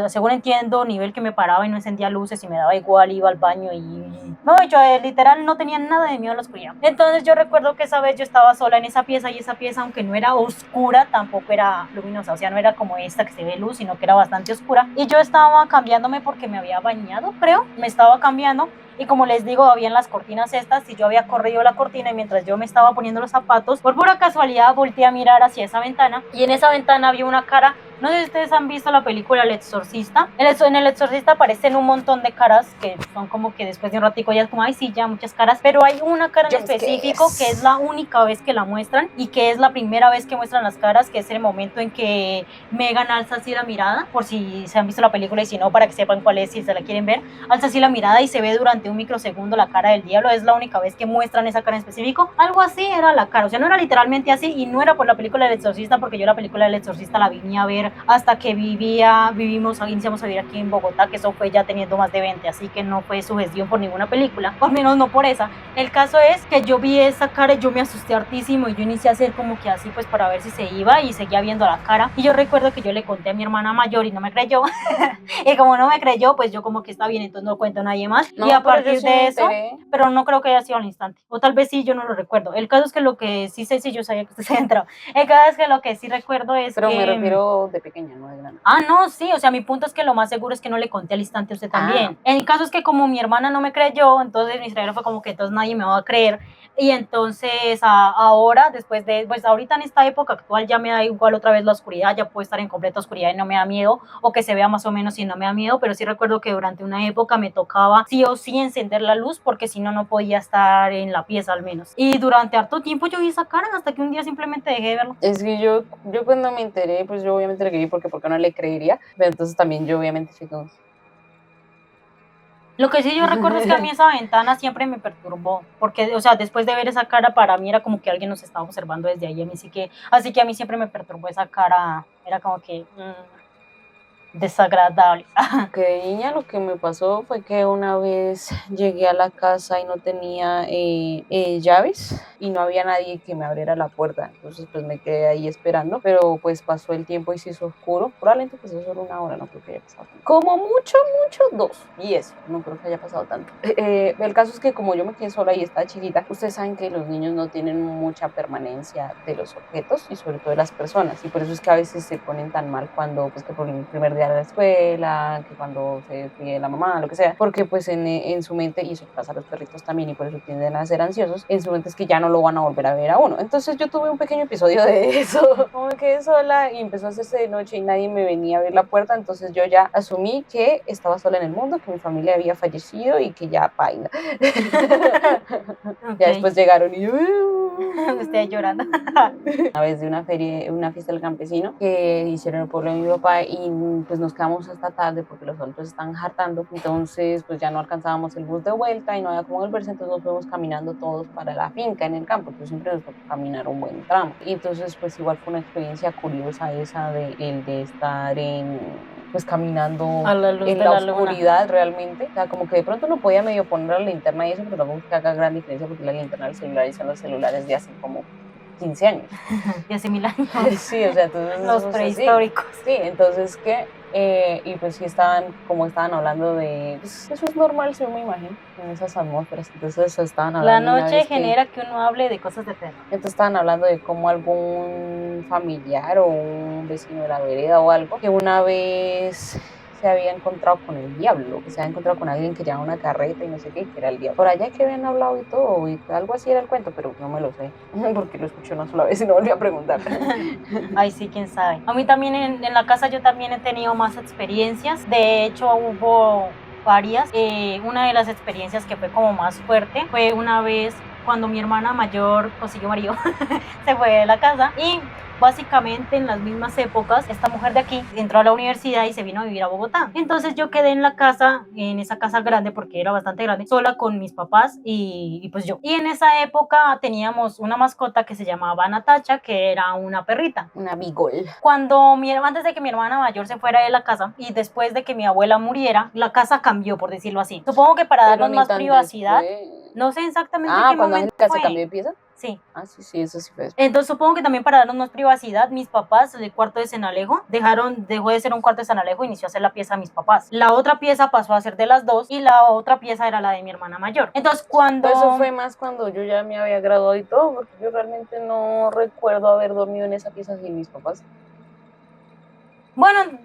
según entiendo, nivel que me paraba y no encendía luces y me daba igual, iba al baño y... No, yo literal no tenía nada de miedo a la oscuridad. Entonces yo recuerdo que esa vez yo estaba sola en esa pieza y esa pieza, aunque no era oscura, tampoco era luminosa. O sea, no era como esta que se ve luz, sino que era bastante oscura. Y yo estaba cambiándome porque me había bañado, creo. Me estaba cambiando. Y como les digo, habían las cortinas estas y yo había corrido la cortina y mientras yo me estaba poniendo los zapatos, por pura casualidad volteé a mirar hacia esa ventana y en esa ventana había una cara. No sé si ustedes han visto la película El Exorcista. En El Exorcista aparecen un montón de caras que son como que después de un ratico ya es como, ay sí, ya muchas caras, pero hay una cara en específico que es la única vez que la muestran y que es la primera vez que muestran las caras, que es el momento en que Megan alza así la mirada, por si se han visto la película y si no, para que sepan cuál es, si se la quieren ver, alza así la mirada y se ve durante un microsegundo la cara del diablo. Es la única vez que muestran esa cara en específico. Algo así era la cara, o sea, no era literalmente así y no era por la película del Exorcista, porque yo la película del Exorcista la vine a ver ver hasta que iniciamos a vivir aquí en Bogotá, que eso fue ya teniendo más de 20, así que no fue sugestión por ninguna película, al menos no por esa. El caso es que yo vi esa cara y yo me asusté hartísimo y yo inicié a hacer como que así pues para ver si se iba y seguía viendo la cara, y yo recuerdo que yo le conté a mi hermana mayor y no me creyó y como no me creyó, pues yo como que está bien, entonces no cuento a nadie más, No, y a pero yo partir sí de me eso, enteré. pero no creo que haya sido al instante, o tal vez sí, yo no lo recuerdo. El caso es que lo que sí sé, sí, yo sabía que usted se entró, el caso es que lo que sí recuerdo es Pero que... me refiero de pequeña, no de grande. Ah, no, sí, o sea, mi punto es que lo más seguro es que no le conté al instante a usted también. El caso es que como mi hermana no me creyó, entonces mi cerebro fue como que entonces nadie me va a creer. Y entonces ahora, después de, pues ahorita en esta época actual ya me da igual otra vez la oscuridad, ya puedo estar en completa oscuridad y no me da miedo, o que se vea más o menos y no me da miedo, pero sí recuerdo que durante una época me tocaba sí o sí encender la luz porque si no, no podía estar en la pieza al menos. Y durante harto tiempo yo vi esa cara hasta que un día simplemente dejé de verlo. Es que yo cuando me enteré, pues yo obviamente le creí porque no le creería, pero entonces también yo obviamente fui como... Lo que sí yo recuerdo es que a mí esa ventana siempre me perturbó, porque, o sea, después de ver esa cara, para mí era como que alguien nos estaba observando desde ahí, así que a mí siempre me perturbó esa cara, era como que desagradable. Que de niña lo que me pasó fue que una vez llegué a la casa y no tenía llaves y no había nadie que me abriera la puerta, entonces pues me quedé ahí esperando, pero pues pasó el tiempo y se hizo oscuro, probablemente pasó solo una hora, no creo que haya pasado tanto. Como mucho, 2, y eso, no creo que haya pasado tanto. El caso es que como yo me quedé sola y estaba chiquita, ustedes saben que los niños no tienen mucha permanencia de los objetos y sobre todo de las personas, y por eso es que a veces se ponen tan mal cuando, pues que por el primer día de la escuela, que cuando se despide la mamá, lo que sea, porque pues en su mente, y eso pasa a los perritos también, y por eso tienden a ser ansiosos, en su mente es que ya no lo van a volver a ver a uno. Entonces yo tuve un pequeño episodio de eso, como me quedé sola y empezó a hacerse de noche y nadie me venía a abrir la puerta, entonces yo ya asumí que estaba sola en el mundo, que mi familia había fallecido y que ya paila. Ya después llegaron y yo... Estoy llorando. Una vez de una fiesta del campesino que hicieron en el pueblo de mi papá y pues nos quedamos hasta tarde porque los adultos estaban hartando, entonces pues ya no alcanzábamos el bus de vuelta y no había cómo volverse, entonces nos fuimos caminando todos para la finca en el campo, entonces siempre nos tocó caminar un buen tramo, y entonces pues igual fue una experiencia curiosa esa de estar pues caminando A la luz en de la la luna. oscuridad realmente, o sea, como que de pronto no podía medio poner la linterna y eso, pero tampoco es que haga gran diferencia porque la linterna del celular y son los celulares de hace como 15 años. De hace 1000 años. Sí, o sea, entonces Los eso es así. prehistóricos. Sí, entonces que, y pues sí como estaban hablando de, pues eso es normal, según mi imagen, en esas atmósferas, entonces estaban La hablando una noche vez que, genera que uno hable de cosas de terror. entonces estaban hablando de cómo algún familiar o un vecino de la vereda o algo, que una vez se había encontrado con el diablo, que se había encontrado con alguien que llevaba una carreta y no sé qué, que era el diablo. Por allá que habían hablado y todo, y algo así era el cuento, pero no me lo sé, porque lo escuché una sola vez y no volví a preguntar. Ay, sí, quién sabe. A mí también en la casa yo también he tenido más experiencias. De hecho, hubo varias. Una de las experiencias que fue como más fuerte fue una vez cuando mi hermana mayor consiguió marido, se fue de la casa y básicamente en las mismas épocas esta mujer de aquí entró a la universidad y se vino a vivir a Bogotá. Entonces yo quedé en la casa, en esa casa grande porque era bastante grande, sola con mis papás y pues yo. Y en esa época teníamos una mascota que se llamaba Natacha, que era una perrita. Una beagle. Antes de que mi hermana mayor se fuera de la casa y después de que mi abuela muriera, la casa cambió, por decirlo así. Supongo que para Pero darnos ni más tan privacidad, después. no sé exactamente en qué Cuando momento Angélica se fue. cambió de pieza. Sí. Ah, sí, sí, eso sí fue. Entonces supongo que también para darnos más privacidad, mis papás, el cuarto de San Alejo, dejó de ser un cuarto de San Alejo, inició a ser la pieza de mis papás. La otra pieza pasó a ser de las dos y la otra pieza era la de mi hermana mayor. Entonces cuando... Pues eso fue más cuando yo ya me había graduado y todo, porque yo realmente no recuerdo haber dormido en esa pieza sin mis papás. Bueno,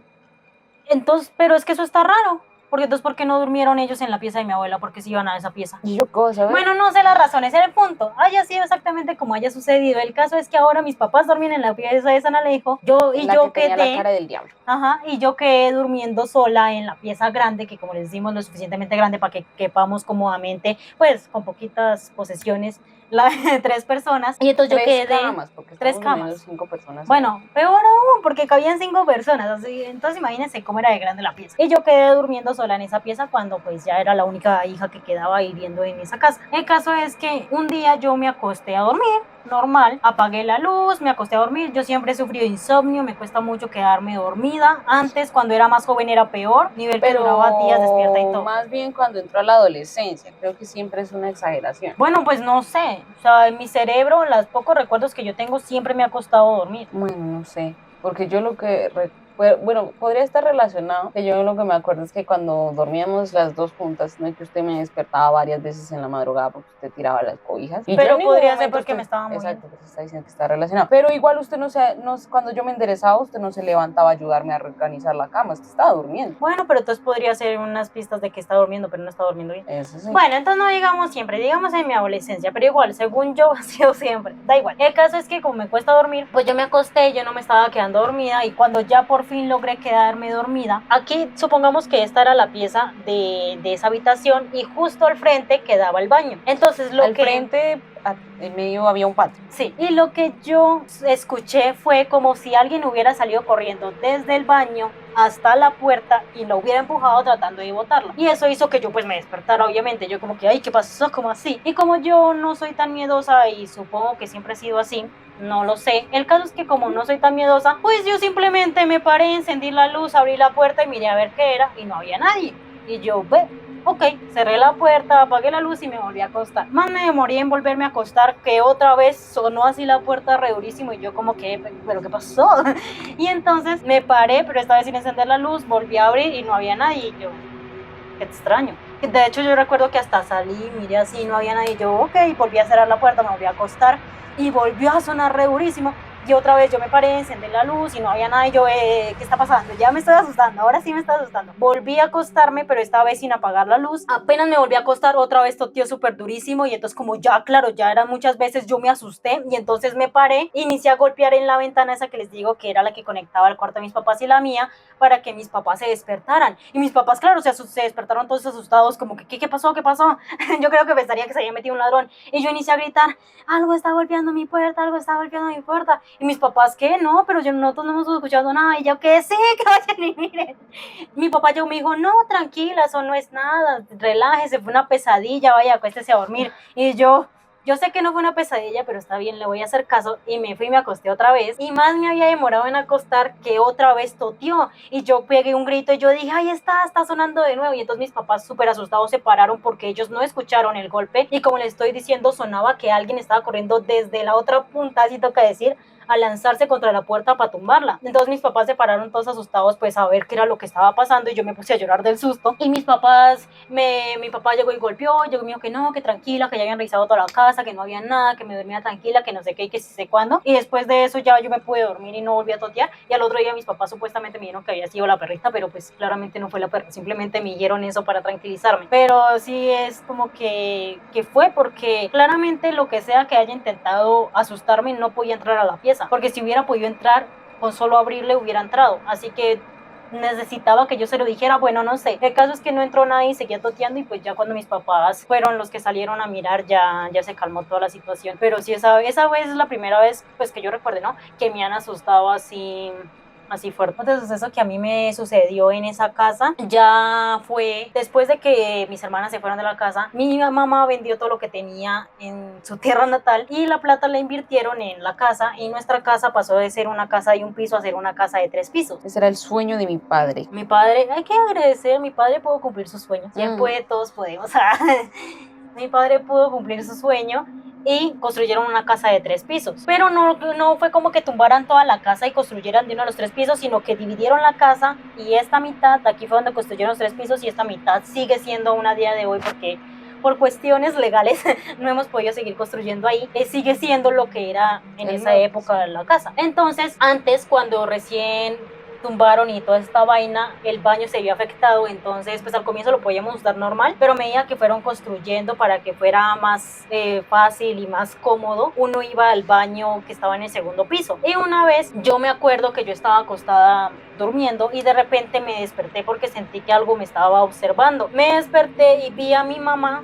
entonces, pero es que eso está raro. Porque entonces, ¿por qué no durmieron ellos en la pieza de mi abuela? Porque sí iban a esa pieza. Y yo, cosa, Bueno, no sé las razones, era el punto. Haya sido exactamente como haya sucedido. El caso es que ahora mis papás dormían en la pieza de San Alejo. Yo tenía la cara del diablo. Ajá, y yo quedé durmiendo sola en la pieza grande, que como les decimos, lo suficientemente grande para que quepamos cómodamente, pues con poquitas posesiones, 3 personas. Y entonces yo quedé... 3 camas, porque 3 estamos camas. durmiendo 5 personas. Bueno, peor aún, porque cabían 5 personas. Así, entonces imagínense cómo era de grande la pieza. Y yo quedé durmiendo sola en esa pieza cuando pues ya era la única hija que quedaba viviendo en esa casa. El caso es que un día yo me acosté a dormir, normal, apagué la luz, me acosté a dormir. Yo siempre he sufrido insomnio, me cuesta mucho quedarme dormida. Antes, cuando era más joven, era peor, nivel que duraba días despierta y Pero todo. más bien cuando entró a la adolescencia, creo que siempre es una exageración. Bueno, pues no sé, o sea, en mi cerebro, los pocos recuerdos que yo tengo, siempre me ha costado dormir. Bueno, no sé, porque yo lo que bueno, podría estar relacionado, que yo lo que me acuerdo es que cuando dormíamos las dos juntas, no es que usted me despertaba varias veces en la madrugada porque usted tiraba las cobijas, y yo en Pero ningún podría ser momento porque usted, me estaba moviendo. exacto, pues está diciendo que está relacionado, pero igual usted cuando yo me enderezaba, usted no se levantaba a ayudarme a reorganizar la cama, usted estaba durmiendo. Bueno, pero entonces podría ser unas pistas de que está durmiendo, pero no está durmiendo bien. Eso sí. Bueno, entonces no digamos siempre, digamos en mi adolescencia, pero igual, según yo, ha sido siempre, da igual. El caso es que como me cuesta dormir, pues yo me acosté, yo no me estaba quedando dormida y cuando ya por fin logré quedarme dormida, aquí supongamos que esta era la pieza de esa habitación y justo al frente quedaba el baño. Entonces Al frente, en medio había un patio. Sí, y lo que yo escuché fue como si alguien hubiera salido corriendo desde el baño hasta la puerta y lo hubiera empujado tratando de botarla. Y eso hizo que yo pues me despertara, obviamente. Yo como que, ay, ¿qué pasó? ¿Cómo así? Y como yo no soy tan miedosa y supongo que siempre he sido así, no lo sé. El caso es que como no soy tan miedosa, pues yo simplemente me paré, encendí la luz, abrí la puerta y miré a ver qué era y no había nadie. Y yo, ok, cerré la puerta, apagué la luz y me volví a acostar. Más me demoré en volverme a acostar que otra vez sonó así la puerta re durísimo y yo como que, ¿pero qué pasó? Y entonces me paré, pero esta vez sin encender la luz, volví a abrir y no había nadie y yo, qué extraño. De hecho yo recuerdo que hasta salí, miré así, no había nadie y yo, ok, volví a cerrar la puerta, me volví a acostar y volvió a sonar re durísimo. Y otra vez yo me paré, encendí la luz y no había nada y yo, ¿qué está pasando? Ya me estoy asustando, ahora sí me está asustando. Volví a acostarme, pero esta vez sin apagar la luz. Apenas me volví a acostar, otra vez toteó súper durísimo y entonces como ya, claro, ya eran muchas veces, yo me asusté y entonces me paré, inicié a golpear en la ventana esa que les digo que era la que conectaba el cuarto de mis papás y la mía para que mis papás se despertaran. Y mis papás, claro, se despertaron todos asustados, como que, ¿qué pasó? ¿Qué pasó? Yo creo que pensaría que se había metido un ladrón. Y yo inicié a gritar, algo está golpeando mi puerta, algo está golpeando mi puerta. Y mis papás, ¿qué? No, pero nosotros no hemos escuchado nada. Y yo, ¿qué? Sí, que vayan y miren. Mi papá llegó y me dijo, no, tranquila, eso no es nada, relájese, fue una pesadilla, vaya, acuéstese a dormir. Y yo sé que no fue una pesadilla, pero está bien, le voy a hacer caso. Y me fui y me acosté otra vez. Y más me había demorado en acostar que otra vez toteó. Y yo pegué un grito y yo dije, ahí está sonando de nuevo. Y entonces mis papás súper asustados se pararon porque ellos no escucharon el golpe. Y como les estoy diciendo, sonaba que alguien estaba corriendo desde la otra punta, así toca decir, a lanzarse contra la puerta para tumbarla. Entonces mis papás se pararon todos asustados pues a ver qué era lo que estaba pasando y yo me puse a llorar del susto. Y mis papás, mi papá llegó y golpeó, llegó y me dijo que no, que tranquila, que ya habían revisado toda la casa, que no había nada, que me dormía tranquila, que no sé qué y que sí sé cuándo. Y después de eso ya yo me pude dormir y no volví a totear. Y al otro día mis papás supuestamente me dijeron que había sido la perrita, pero pues claramente no fue la perra, simplemente me dijeron eso para tranquilizarme. Pero sí es como que fue porque claramente lo que sea que haya intentado asustarme no podía entrar a la pieza, porque si hubiera podido entrar, con solo abrirle hubiera entrado. Así que necesitaba que yo se lo dijera, bueno, no sé. El caso es que no entró nadie y seguía toteando y pues ya cuando mis papás fueron los que salieron a mirar ya se calmó toda la situación. Pero sí, esa vez es la primera vez pues que yo recuerde, ¿no? Que me han asustado así fuerte. Entonces eso que a mí me sucedió en esa casa ya fue después de que mis hermanas se fueron de la casa. Mi mamá vendió todo lo que tenía en su tierra natal y la plata la invirtieron en la casa y nuestra casa pasó de ser una casa de un piso a ser una casa de 3 pisos. Ese era el sueño de mi padre. Mi padre, hay que agradecer, mi padre pudo cumplir sus sueños. Si él puede, todos podemos. Mi padre pudo cumplir su sueño y construyeron una casa de 3 pisos. Pero no fue como que tumbaran toda la casa y construyeran de uno de los 3 pisos, sino que dividieron la casa y esta mitad, aquí fue donde construyeron los 3 pisos y esta mitad sigue siendo aún a día de hoy porque por cuestiones legales no hemos podido seguir construyendo ahí, sigue siendo lo que era en esa época la casa. Entonces, antes cuando recién tumbaron y toda esta vaina, el baño se vio afectado, entonces pues al comienzo lo podíamos usar normal, pero a medida que fueron construyendo para que fuera más fácil y más cómodo, uno iba al baño que estaba en el segundo piso. Y una vez yo me acuerdo que yo estaba acostada durmiendo y de repente me desperté porque sentí que algo me estaba observando. Me desperté y vi a mi mamá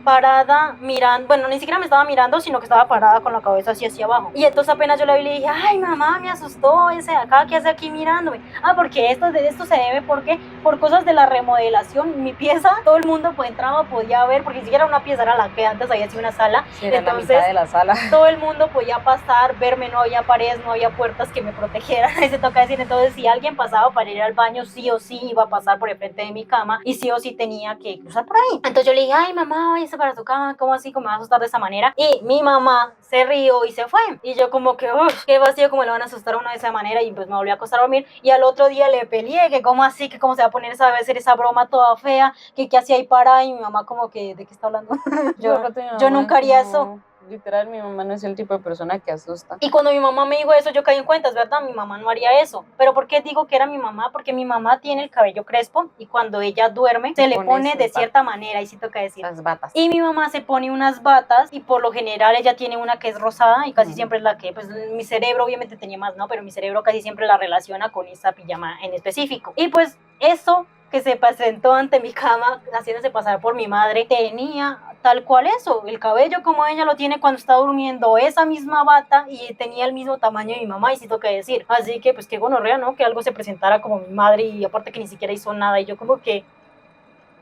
parada mirando, bueno, ni siquiera me estaba mirando, sino que estaba parada con la cabeza así hacia abajo. Y entonces apenas yo la vi y le dije, ay mamá, me asustó ese de acá, ¿qué hace aquí mirándome? Ah, porque esto se debe porque por cosas de la remodelación, mi pieza, todo el mundo pues entraba, podía ver, porque ni siquiera una pieza era la que antes había sido una sala. Sí, era entonces, la mitad de la sala. Todo el mundo podía pasar, verme, no había paredes, no había puertas que me protegieran, ahí se toca decir. Entonces si alguien pasaba para ir al baño, sí o sí iba a pasar por el frente de mi cama y sí o sí tenía que cruzar por ahí. Entonces yo le dije, ay mamá, váyase para su cama, ¿cómo así? ¿Cómo me va a asustar de esa manera? Y mi mamá se rió y se fue. Y yo como que, uff, qué vacío, como le van a asustar a uno de esa manera. Y pues me volví a acostar a dormir. Y al otro día le peleé, que cómo así, que cómo se va a poner esa, a hacer esa broma toda fea, que qué hacía ahí para. Y mi mamá como que, ¿de qué está hablando? yo nunca haría eso. Literal, mi mamá no es el tipo de persona que asusta. Y cuando mi mamá me dijo eso, yo caí en cuenta, es verdad, mi mamá no haría eso. ¿Pero por qué digo que era mi mamá? Porque mi mamá tiene el cabello crespo y cuando ella duerme, se le pone de cierta manera, y sí toca decir. Las batas. Y mi mamá se pone unas batas y por lo general ella tiene una que es rosada y casi siempre es la que, pues mi cerebro obviamente tenía más, ¿no? Pero mi cerebro casi siempre la relaciona con esa pijama en específico. Y pues eso que se presentó ante mi cama, haciéndose pasar por mi madre, tenía tal cual eso, el cabello como ella lo tiene cuando está durmiendo, esa misma bata, y tenía el mismo tamaño de mi mamá, y sí toca decir. Así que pues qué gonorrea, ¿no? Que algo se presentara como mi madre y aparte que ni siquiera hizo nada, y yo como que...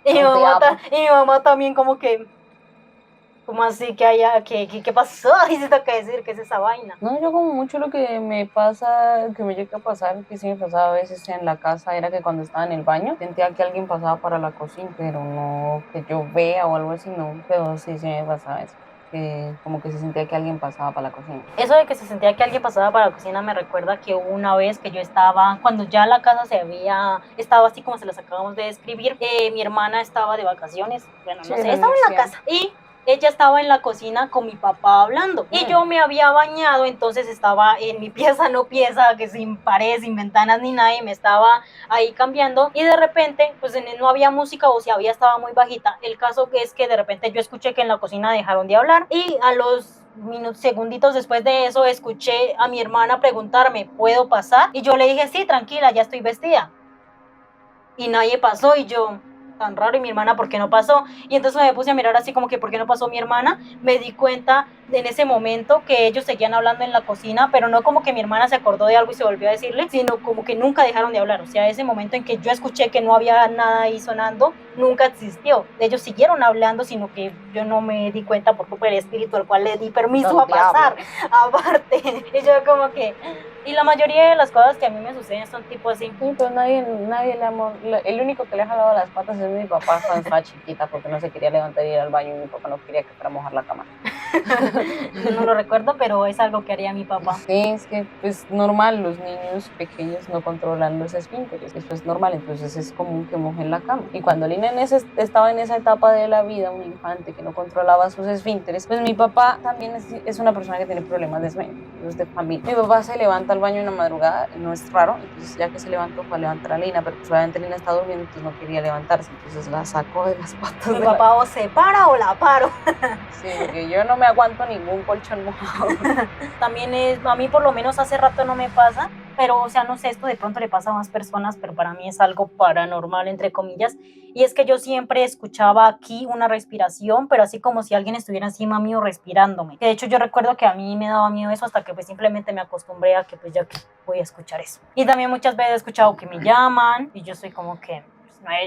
Y mi mamá también como que... ¿Cómo así que haya, qué pasó? Y se toca decir que es esa vaina. No, yo como mucho lo que me pasa, que me llega a pasar, que sí me pasaba a veces en la casa, era que cuando estaba en el baño sentía que alguien pasaba para la cocina, pero no que yo vea o algo así, no, pero sí, sí me pasaba eso. Que como que se sentía que alguien pasaba para la cocina. Eso de que se sentía que alguien pasaba para la cocina me recuerda que hubo una vez que yo estaba, cuando ya la casa estaba así como se las acabamos de describir, mi hermana estaba de vacaciones, bueno, no sé, estaba en la casa y ella estaba en la cocina con mi papá hablando y yo me había bañado, entonces estaba en mi pieza, no pieza, que sin paredes, sin ventanas ni nada, y me estaba ahí cambiando y de repente pues no había música o si había estaba muy bajita. El caso es que de repente yo escuché que en la cocina dejaron de hablar y a los segunditos después de eso escuché a mi hermana preguntarme, ¿puedo pasar? Y yo le dije, sí, tranquila, ya estoy vestida. Y nadie pasó y yo, tan raro, y mi hermana, ¿por qué no pasó? Y entonces me puse a mirar así como que, ¿por qué no pasó mi hermana? Me di cuenta en ese momento que ellos seguían hablando en la cocina, pero no como que mi hermana se acordó de algo y se volvió a decirle, sino como que nunca dejaron de hablar. O sea, ese momento en que yo escuché que no había nada ahí sonando, nunca existió. Ellos siguieron hablando, sino que yo no me di cuenta por culpa del espíritu, al cual le di permiso a pasar, aparte. Y yo como que... Y la mayoría de las cosas que a mí me suceden son tipo así. Sí, pues nadie le amó. El único que le ha jalado las patas es mi papá cuando estaba chiquita, porque no se quería levantar y ir al baño y mi papá no quería que fuera a mojar la cama. No lo recuerdo, pero es algo que haría mi papá. Sí, es que pues normal, los niños pequeños no controlan los esfínteres, eso es normal, entonces es común que mojen la cama. Y cuando Lina estaba en esa etapa de la vida, un infante que no controlaba sus esfínteres, pues mi papá también es una persona que tiene problemas de sueño, es de familia. Mi papá se levanta al baño en la madrugada, no es raro, entonces ya que se levantó fue a levantar a Lina, pero pues obviamente Lina está durmiendo, entonces no quería levantarse, entonces la sacó de las patas. Mi papá o se para o la paro. Sí, porque yo no me aguanto ningún colchón mojado. También a mí por lo menos hace rato no me pasa, pero o sea, no sé, esto de pronto le pasa a más personas, pero para mí es algo paranormal, entre comillas, y es que yo siempre escuchaba aquí una respiración, pero así como si alguien estuviera encima mío respirándome. De hecho, yo recuerdo que a mí me daba miedo eso hasta que pues simplemente me acostumbré a que pues ya que voy a escuchar eso. Y también muchas veces he escuchado que me llaman y yo soy como que...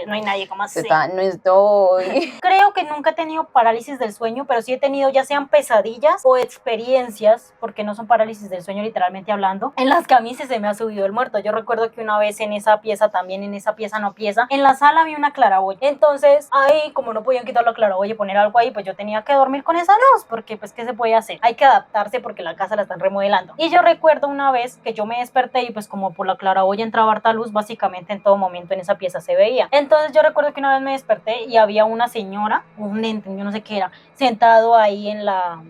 No hay nadie como así. No estoy. Creo que nunca he tenido parálisis del sueño, pero sí he tenido ya sean pesadillas o experiencias, porque no son parálisis del sueño literalmente hablando, en las que a mí se me ha subido el muerto. Yo recuerdo que una vez en esa pieza, también en esa pieza no pieza, en la sala había una claraboya. Entonces ahí, como no podían quitar la claraboya y poner algo ahí, pues yo tenía que dormir con esa luz, porque pues ¿qué se puede hacer? Hay que adaptarse porque la casa la están remodelando. Y yo recuerdo una vez que yo me desperté y pues como por la claraboya entraba harta luz, básicamente en todo momento en esa pieza se veía. Entonces yo recuerdo que una vez me desperté y había una señora, un ente, yo no sé qué era, sentado ahí en la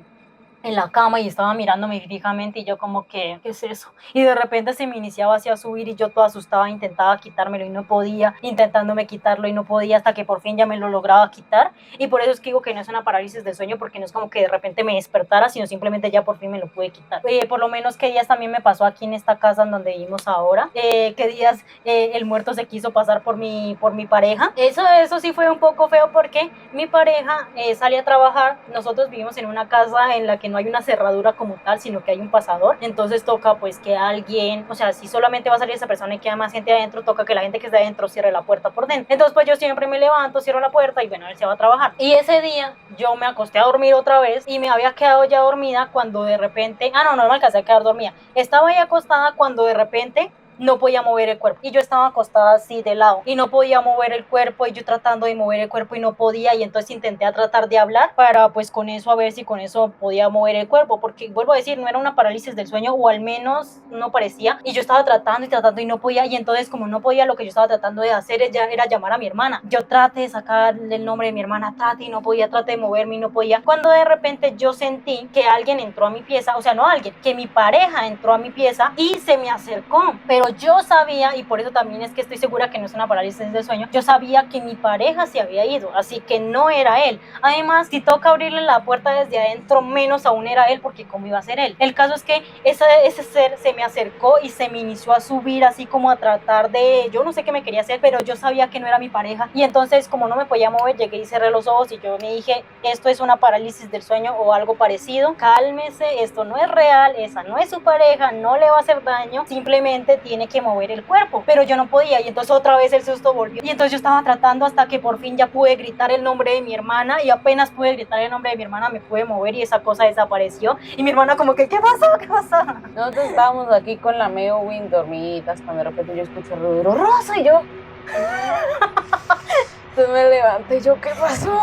en la cama y estaba mirándome fijamente y yo como que, ¿qué es eso? Y de repente se me iniciaba así a subir y yo toda asustada intentaba quitármelo y no podía, intentándome quitarlo y no podía hasta que por fin ya me lo lograba quitar. Y por eso es que digo que no es una parálisis de sueño, porque no es como que de repente me despertara, sino simplemente ya por fin me lo pude quitar. Por lo menos qué días también me pasó aquí en esta casa en donde vivimos ahora, qué días el muerto se quiso pasar por mi pareja. Eso sí fue un poco feo porque mi pareja sale a trabajar, nosotros vivimos en una casa en la que no hay una cerradura como tal, sino que hay un pasador, entonces toca pues que alguien, o sea, si solamente va a salir esa persona y queda más gente adentro, toca que la gente que está adentro cierre la puerta por dentro. Entonces pues yo siempre me levanto, cierro la puerta y bueno, él se va a trabajar. Y ese día yo me acosté a dormir otra vez y me había quedado ya dormida cuando de repente, no me alcancé a quedar dormida, estaba ahí acostada cuando de repente no podía mover el cuerpo y yo estaba acostada así de lado y no podía mover el cuerpo y yo tratando de mover el cuerpo y no podía, y entonces intenté a tratar de hablar para pues con eso a ver si con eso podía mover el cuerpo, porque vuelvo a decir, no era una parálisis del sueño, o al menos no parecía, y yo estaba tratando y no podía, y entonces como no podía, lo que yo estaba tratando de hacer era llamar a mi hermana. Yo traté de sacar el nombre de mi hermana, traté y no podía, traté de moverme y no podía, cuando de repente yo sentí que alguien entró a mi pieza, o sea, no alguien, que mi pareja entró a mi pieza y se me acercó, pero yo sabía, y por eso también es que estoy segura que no es una parálisis del sueño, yo sabía que mi pareja se había ido, así que no era él. Además, si toca abrirle la puerta desde adentro, menos aún era él, porque cómo iba a ser él. El caso es que ese ser se me acercó y se me inició a subir así como a tratar de, yo no sé qué me quería hacer, pero yo sabía que no era mi pareja, y entonces como no me podía mover, llegué y cerré los ojos y yo me dije, esto es una parálisis del sueño o algo parecido, cálmese, esto no es real, esa no es su pareja, no le va a hacer daño, simplemente tiene que mover el cuerpo. Pero yo no podía, y entonces otra vez el susto volvió, y entonces yo estaba tratando hasta que por fin ya pude gritar el nombre de mi hermana, y apenas pude gritar el nombre de mi hermana me pude mover y esa cosa desapareció, y mi hermana como que, ¿qué pasó? ¿Qué pasó? Nosotros estábamos aquí con la Meo Win dormiditas cuando de repente yo escucho ruido, Rosa, y yo... Entonces me levanté y yo, ¿qué pasó?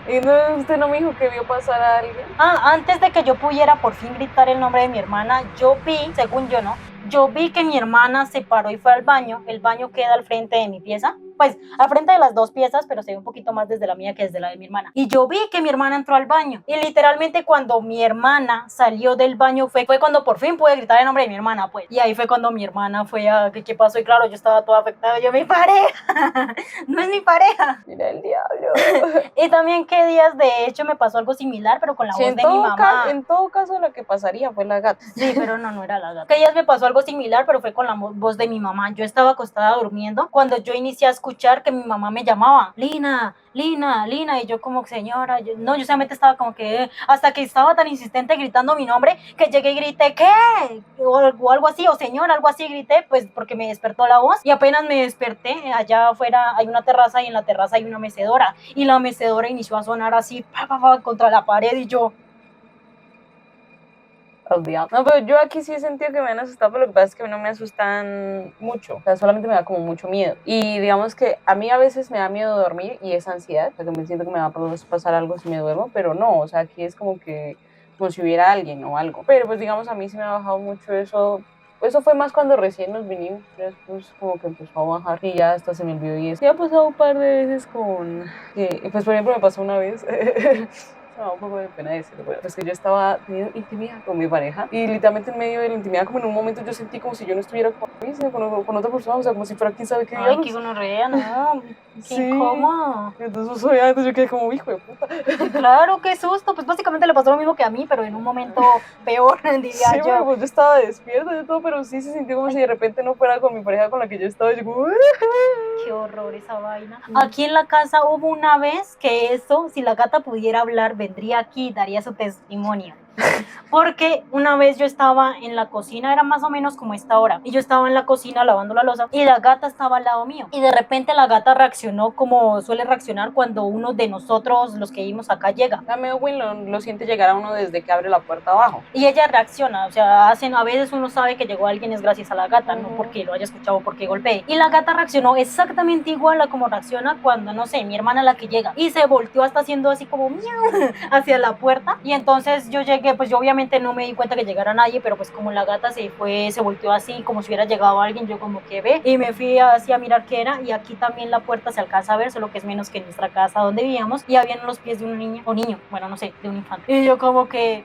Y no, usted no me dijo que vio pasar a alguien. Antes de que yo pudiera por fin gritar el nombre de mi hermana, yo vi, según yo, ¿no? Yo vi que mi hermana se paró y fue al baño. El baño queda al frente de mi pieza, pues al frente de las dos piezas, pero se ve un poquito más desde la mía que desde la de mi hermana. Y yo vi que mi hermana entró al baño. Y literalmente cuando mi hermana salió del baño fue cuando por fin pude gritar el nombre de mi hermana, pues. Y ahí fue cuando mi hermana fue a, ¿qué pasó? Y claro, yo estaba toda afectada. Yo, mi pareja, no es mi pareja. Mira el diablo. Y también qué días, de hecho, me pasó algo similar, pero con la Sí, voz de mi mamá. En todo caso, lo que pasaría fue la gata. Sí, pero no era la gata. Que días me pasó algo similar, pero fue con la voz de mi mamá. Yo estaba acostada durmiendo cuando yo inicié a escuchar que mi mamá me llamaba, Lina, Lina, Lina, y yo como, señora, yo solamente estaba como que, hasta que estaba tan insistente gritando mi nombre, que llegué y grité, ¿qué? O algo así, o señora, algo así grité, pues porque me despertó la voz, y apenas me desperté, allá afuera hay una terraza, y en la terraza hay una mecedora, y la mecedora inició a sonar así, contra la pared, y yo... No, pero yo aquí sí he sentido que me han asustado, pero lo que pasa es que no me asustan mucho, o sea, solamente me da como mucho miedo. Y digamos que a mí a veces me da miedo dormir y es ansiedad, o sea, que me siento que me va a pasar algo si me duermo, pero no, o sea, aquí es como que como si hubiera alguien o algo. Pero pues digamos a mí sí me ha bajado mucho eso. Eso fue más cuando recién nos vinimos, después como que empezó a bajar y ya hasta se me olvidó. Y es que ha pasado un par de veces con... que, pues por ejemplo me pasó una vez... Me da un poco de pena decirlo, pero es que yo estaba teniendo intimidad con mi pareja y literalmente en medio de la intimidad, como en un momento yo sentí como si yo no estuviera con mí, sino con otra persona, o sea, como si fuera quién sabe qué Ay, diablos. qué gonorrea, no, qué Sí. incómodo. Entonces obviamente yo quedé como hijo de puta. Claro, qué susto, pues básicamente le pasó lo mismo que a mí, pero en un momento peor, diría Sí, yo. pues yo estaba despierta de todo, pero sí se sintió como si de repente no fuera con mi pareja con la que yo estaba, y yo como... Qué horror esa vaina. Aquí en la casa hubo una vez que eso, si la gata pudiera hablar, vendría aquí y daría su testimonio. Porque una vez yo estaba en la cocina, era más o menos como esta hora, y yo estaba en la cocina lavando la loza y la gata estaba al lado mío, y de repente la gata reaccionó como suele reaccionar cuando uno de nosotros, los que vivimos acá, llega. La Meowin lo siente llegar a uno desde que abre la puerta abajo. Y ella reacciona, o sea, a veces uno sabe que llegó alguien es gracias a la gata, no porque lo haya escuchado o porque golpee. Y la gata reaccionó exactamente igual a como reacciona cuando, no sé, mi hermana la que llega, y se volteó hasta haciendo así como miau hacia la puerta, y entonces yo llegué porque pues yo obviamente no me di cuenta que llegara nadie, pero pues como la gata se fue, se volteó así, como si hubiera llegado alguien, yo como que ve, y me fui así a mirar qué era, y aquí también la puerta se alcanza a ver, solo que es menos que en nuestra casa donde vivíamos, y habían los pies de una niña, o niño, bueno, no sé, de un infante. Y yo como que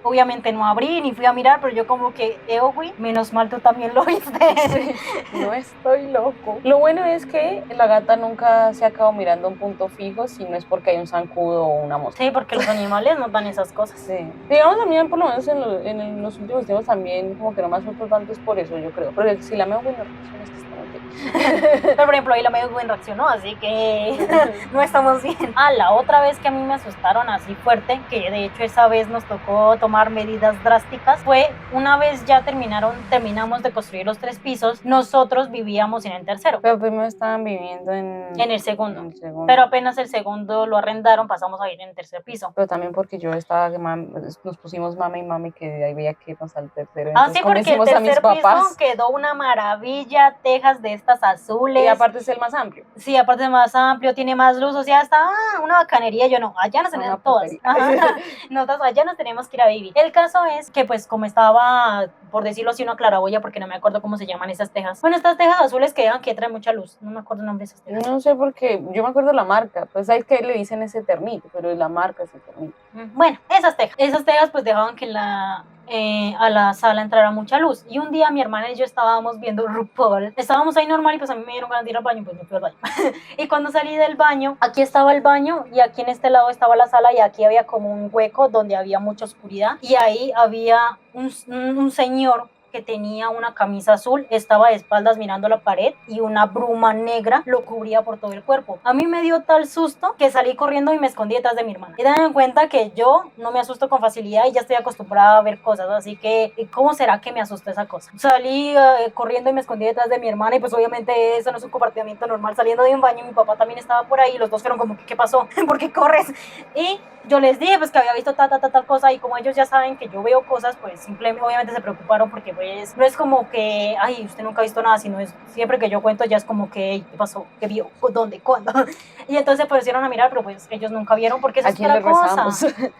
obviamente no abrí ni fui a mirar, pero yo como que, güey, menos mal tú también lo viste. Sí, no estoy loco. Lo bueno es que la gata nunca se ha acabado mirando un punto fijo si no es porque hay un zancudo o una mosca. Sí, porque los animales no dan esas cosas. Sí. Digamos, a mí por lo menos en los últimos tiempos también como que no me asusto tanto es por eso, yo creo. Porque si la meo buena reacción es que estamos bien. Pero por ejemplo, ahí la medio buen reaccionó, así que no estamos bien. La otra vez que a mí me asustaron así fuerte, que de hecho esa vez nos tocó tomar medidas drásticas, fue una vez ya terminamos de construir los 3 pisos, nosotros vivíamos en el tercero. Pero primero estaban viviendo En el segundo. en el segundo. Pero apenas el segundo lo arrendaron, pasamos a ir en el tercer piso. Pero también porque yo estaba, nos pusimos mami y mami que de ahí veía que irnos al tercero. Sí, porque el tercer piso quedó una maravilla, tejas de estas azules. Y aparte es el más amplio. Sí, aparte es más amplio, tiene más luz, o sea, está una bacanería. Yo no, allá nos tenemos todas. Nosotros allá nos tenemos que ir a vivir. El caso es que pues como estaba, por decirlo así, una claraboya, porque no me acuerdo cómo se llaman esas tejas. Bueno, estas tejas azules que dejan que traen mucha luz. No me acuerdo el nombre de esas tejas. No sé porque yo me acuerdo la marca, pues hay que le dicen ese ternito, pero la marca es el ternito. Bueno, esas tejas pues dejaban que a la sala entrara mucha luz. Y un día mi hermana y yo estábamos viendo RuPaul. Estábamos ahí normal y pues a mí me dieron ganas de ir al baño, pues me fui al baño. Y cuando salí del baño, aquí estaba el baño y aquí en este lado estaba la sala y aquí había como un hueco donde había mucha oscuridad. Y ahí había un señor que tenía una camisa azul, estaba de espaldas mirando la pared y una bruma negra lo cubría por todo el cuerpo. A mí me dio tal susto que salí corriendo y me escondí detrás de mi hermana. Y ten en cuenta que yo no me asusto con facilidad y ya estoy acostumbrada a ver cosas, así que ¿cómo será que me asustó esa cosa? Salí corriendo y me escondí detrás de mi hermana y pues obviamente eso no es un comportamiento normal. Saliendo de un baño, mi papá también estaba por ahí y los dos fueron como, ¿qué pasó? ¿Por qué corres? Y yo les dije pues que había visto tal cosa y como ellos ya saben que yo veo cosas, pues simplemente obviamente se preocuparon porque pues no es como que, ay, usted nunca ha visto nada, sino es siempre que yo cuento ya es como que, ¿qué pasó? ¿Qué vio? ¿Dónde? ¿Cuándo? Y entonces pues pusieron a mirar, pero pues ellos nunca vieron porque eso es otra cosa.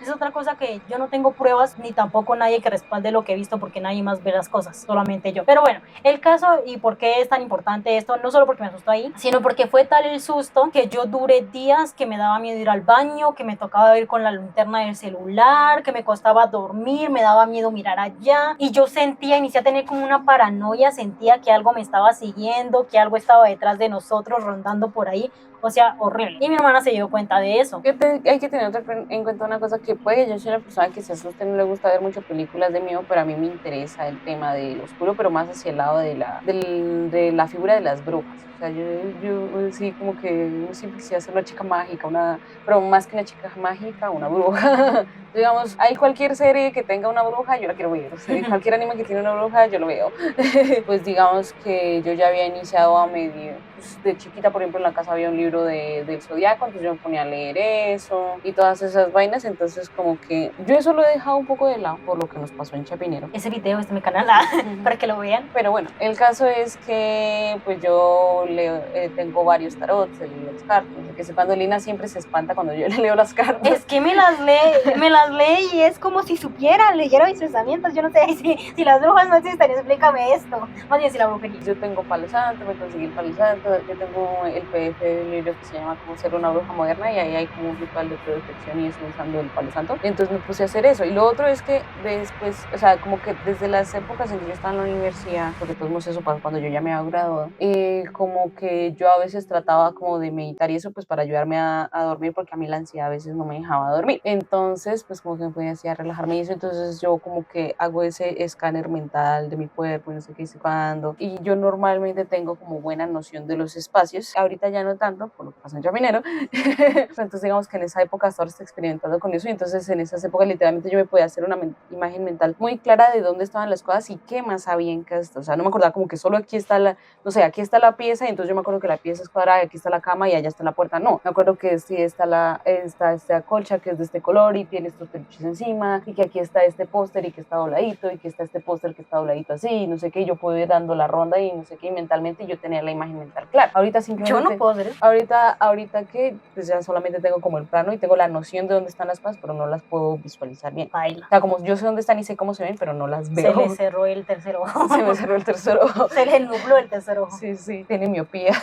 Es otra cosa que yo no tengo pruebas ni tampoco nadie que respalde lo que he visto porque nadie más ve las cosas, solamente yo. Pero bueno, el caso y por qué es tan importante esto, no solo porque me asustó ahí, sino porque fue tal el susto que yo duré días que me daba miedo ir al baño, que me tocaba ir con la linterna del celular, que me costaba dormir, me daba miedo mirar allá y yo inicié a tener como una paranoia, sentía que algo me estaba siguiendo, que algo estaba detrás de nosotros rondando por ahí, o sea, horrible. Y mi hermana se dio cuenta de eso. Hay que tener en cuenta una cosa que puede, yo soy una persona que se asusta, no le gusta ver muchas películas de miedo, pero a mí me interesa el tema del oscuro, pero más hacia el lado de la figura de las brujas. O sea, yo sí como que yo siempre quisiera ser una chica mágica, pero más que una chica mágica, una bruja. Digamos, hay cualquier serie que tenga una bruja, yo la quiero ver. O sea, cualquier anime que tiene una bruja, yo lo veo. Pues digamos que yo ya había iniciado a medio, pues, de chiquita, por ejemplo, en la casa había un libro del Zodiaco, entonces yo me ponía a leer eso y todas esas vainas, entonces como que yo eso lo he dejado un poco de lado por lo que nos pasó en Chapinero. Ese video está en mi canal para que lo vean. Pero bueno, el caso es que pues yo tengo varios tarots, leo las cartas, que sé, cuando Lina siempre se espanta cuando yo le leo las cartas. Es que me las lee y es como si supiera, leyera mis pensamientos. Yo no sé si las brujas no existen, explícame esto. Más bien si la brujería. Yo tengo Palo Santo, me conseguí el Palo Santo, yo tengo el PDF del libro que se llama Cómo ser una bruja moderna y ahí hay como un ritual de protección y eso usando el Palo Santo. Y entonces me puse a hacer eso. Y lo otro es que después, o sea, como que desde las épocas en que yo estaba en la universidad, porque todos eso pasó cuando yo ya me había graduado, como que yo a veces trataba como de meditar y eso pues para ayudarme a dormir porque a mí la ansiedad a veces no me dejaba dormir. Entonces pues como que me podía así a relajarme y eso, entonces yo como que hago ese escáner mental de mi cuerpo y no sé qué hice cuándo. Y yo normalmente tengo como buena noción de los espacios. Ahorita ya no tanto, por lo que pasó en Chapinero. Entonces digamos que en esa época hasta ahora estoy experimentando con eso y entonces en esas épocas literalmente yo me podía hacer una imagen mental muy clara de dónde estaban las cosas y qué más había en cada, o sea, no me acordaba como que solo aquí está no sé, aquí está la pieza y entonces yo me acuerdo que la pieza es cuadrada, aquí está la cama y allá está la puerta. No, me acuerdo que sí está esta colcha que es de este color y tiene estos peluches encima y que aquí está este póster y que está dobladito y que está este póster que está dobladito así y no sé qué, y yo puedo ir dando la ronda y no sé qué, y mentalmente yo tenía la imagen mental clara. Ahorita simplemente... Yo no puedo ver eso. ahorita que pues ya solamente tengo como el plano y tengo la noción de dónde están las cosas, pero no las puedo visualizar bien. Baila. O sea, como yo sé dónde están y sé cómo se ven, pero no las Se veo. le cerró el tercer ojo. Se me cerró el tercer ojo. Se le nubló el tercer ojo. Sí, sí, tiene miopía.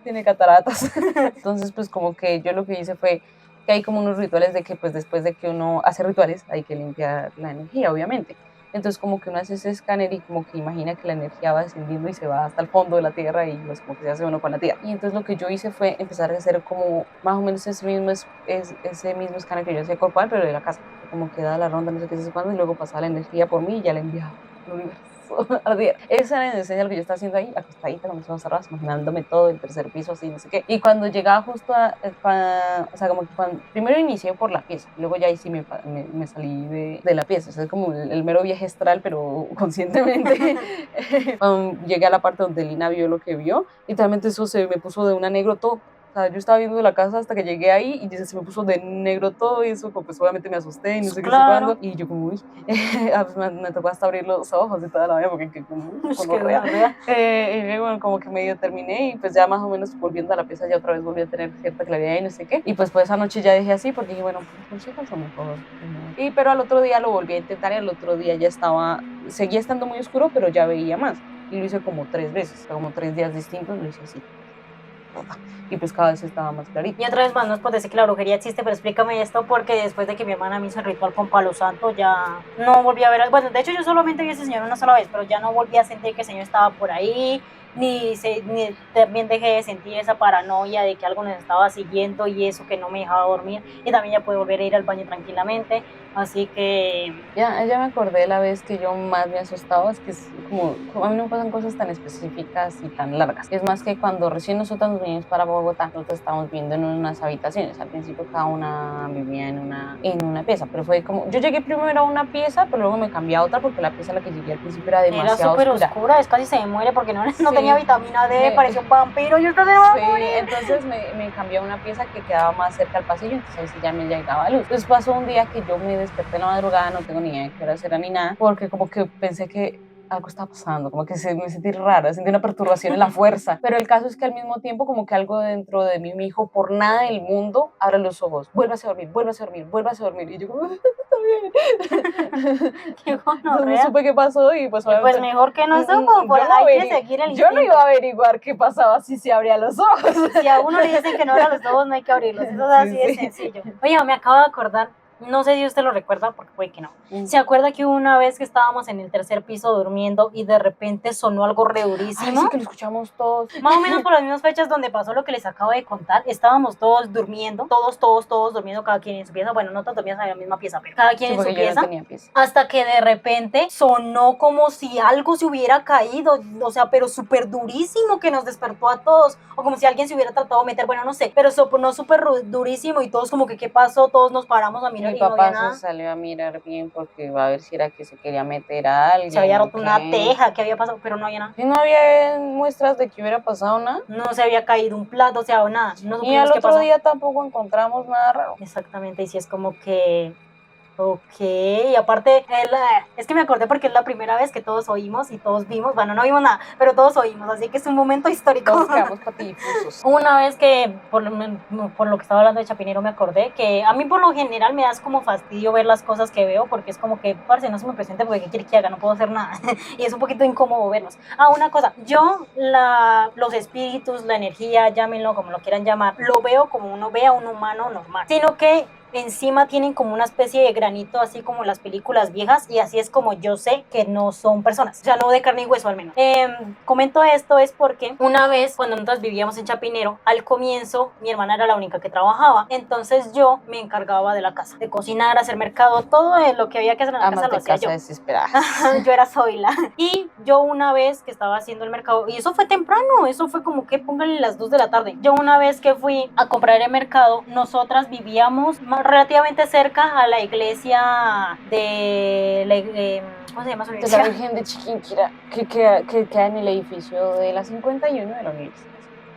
Tiene cataratas. Entonces, pues como que yo lo que hice fue que hay como unos rituales de que pues después de que uno hace rituales hay que limpiar la energía, obviamente. Entonces como que uno hace ese escáner y como que imagina que la energía va descendiendo y se va hasta el fondo de la tierra y pues como que se hace uno con la tierra. Y entonces lo que yo hice fue empezar a hacer como más o menos ese mismo escáner que yo hacía corporal, pero de la casa. Como que daba la ronda, no sé qué, sé cuándo, y luego pasaba la energía por mí y ya la enviaba al universo. Esa era la esencia de lo que yo estaba haciendo ahí, acostadita con los ojos cerrados, imaginándome todo el tercer piso, así, no sé qué. Y cuando llegaba justo o sea, como que primero inicié por la pieza, luego ya ahí sí me salí de la pieza, o sea, es como el mero viaje astral, pero conscientemente. Llegué a la parte donde Lina vio lo que vio, y realmente eso se me puso de una negro todo. O sea, yo estaba viendo la casa hasta que llegué ahí y se me puso de negro todo y eso, pues obviamente me asusté y no sé qué sé Claro. cuándo. Y yo como, uy, pues me tocó hasta abrir los ojos y toda la vida porque como, Es que gonorrea. Y bueno, como que medio terminé y pues ya más o menos volviendo a la pieza ya otra vez volví a tener cierta claridad y no sé qué. Y pues esa noche ya dejé así porque dije, bueno, pues por si acaso mejor. Y pero al otro día lo volví a intentar y al otro día ya seguía estando muy oscuro, pero ya veía más. Y lo hice como 3 veces, como 3 días distintos, lo hice así. Y pues cada vez estaba más clarito. Y otra vez más, no es por decir que la brujería existe, pero explícame esto porque después de que mi hermana me hizo el ritual con palo santo, ya no volví a ver, bueno, de hecho yo solamente vi a ese señor una sola vez, pero ya no volví a sentir que el señor estaba por ahí, ni también dejé de sentir esa paranoia de que algo nos estaba siguiendo y eso que no me dejaba dormir, y también ya pude volver a ir al baño tranquilamente, así que... Ya me acordé de la vez que yo más me asustaba, es que es como a mí no me pasan cosas tan específicas y tan largas. Es más que cuando recién nosotros nos vinimos para Bogotá, nosotros estábamos viviendo en unas habitaciones. Al principio cada una vivía en una pieza, pero fue como, yo llegué primero a una pieza, pero luego me cambié a otra porque la pieza a la que llegué al principio era demasiado súper oscura. oscura, es casi se muere porque no Sí. tenía vitamina D, parecía un vampiro, yo estaba Sí, entonces me cambié a una pieza que quedaba más cerca al pasillo, entonces ahí sí ya me llegaba luz. Entonces pasó un día que yo me desperté en la madrugada, no tengo ni idea de qué hora era ni nada, porque como que pensé que algo estaba pasando, como que me sentí rara, sentí una perturbación en la fuerza, pero el caso es que al mismo tiempo como que algo dentro de mí me dijo, por nada del mundo, abre los ojos, vuélvase a dormir, vuélvase a dormir, vuélvase a dormir, y yo como, está bien. Qué Entonces no gonorrea. supe qué pasó y pues Pues mejor que no supo, yo no hay que seguir el yo no instinto. iba a averiguar qué pasaba si se abría los ojos. Si a uno le dicen que no abra los ojos, no hay que abrirlos. Eso es así de sencillo. Oye, me acabo de acordar, no sé si usted lo recuerda, porque puede que no. ¿Se acuerda que una vez que estábamos en el tercer piso durmiendo y de repente sonó algo re durísimo? Ay, sí que lo escuchamos todos. Más o menos por las mismas fechas donde pasó lo que les acabo de contar. Estábamos todos durmiendo, todos durmiendo, cada quien en su pieza. Bueno, no todos dormíamos en la misma pieza, pero cada quien Sí, en su porque yo pieza. no tenía pieza. Hasta que de repente sonó como si algo se hubiera caído, o sea, pero súper durísimo, que nos despertó a todos, o como si alguien se hubiera tratado de meter, bueno, no sé, pero sonó súper durísimo y todos como que, ¿qué pasó? Todos nos paramos a mirar Mi y no había papá nada. se salió a mirar bien porque va a ver si era que se quería meter a alguien. Se había roto ¿o una qué? teja, ¿qué había pasado? Pero no había nada. Y no había muestras de que hubiera pasado nada. No se había caído un plato, o sea, nada. No Y al supimos qué otro pasó. día tampoco encontramos nada raro. Exactamente, y si es como que... Ok, y aparte, es que me acordé porque es la primera vez que todos oímos y todos vimos, bueno, no vimos nada, pero todos oímos, así que es un momento histórico. Todos quedamos patidifusos. Una vez que, por lo que estaba hablando de Chapinero, me acordé que a mí por lo general me das como fastidio ver las cosas que veo, porque es como que, parce, no se me presente porque ¿qué quiere que haga? No puedo hacer nada. Y es un poquito incómodo verlos. Una cosa, yo los espíritus, la energía, llámenlo como lo quieran llamar, lo veo como uno ve a un humano normal, sino que encima tienen como una especie de granito, así como las películas viejas, y así es como yo sé que no son personas, o sea, no de carne y hueso al menos. Comento esto es porque una vez cuando nosotros vivíamos en Chapinero, al comienzo mi hermana era la única que trabajaba, entonces yo me encargaba de la casa, de cocinar, hacer mercado, todo lo que había que hacer en la casa lo hacía yo. Desesperadas. Yo era Zoila. Y yo una vez que estaba haciendo el mercado, y eso fue temprano, eso fue como que pónganle las 2 de la tarde. Yo una vez que fui a comprar el mercado, nosotras vivíamos relativamente cerca a la iglesia de ¿cómo se llama su iglesia? De la Virgen de Chiquinquirá, que queda en el edificio de la 51 de la universidad.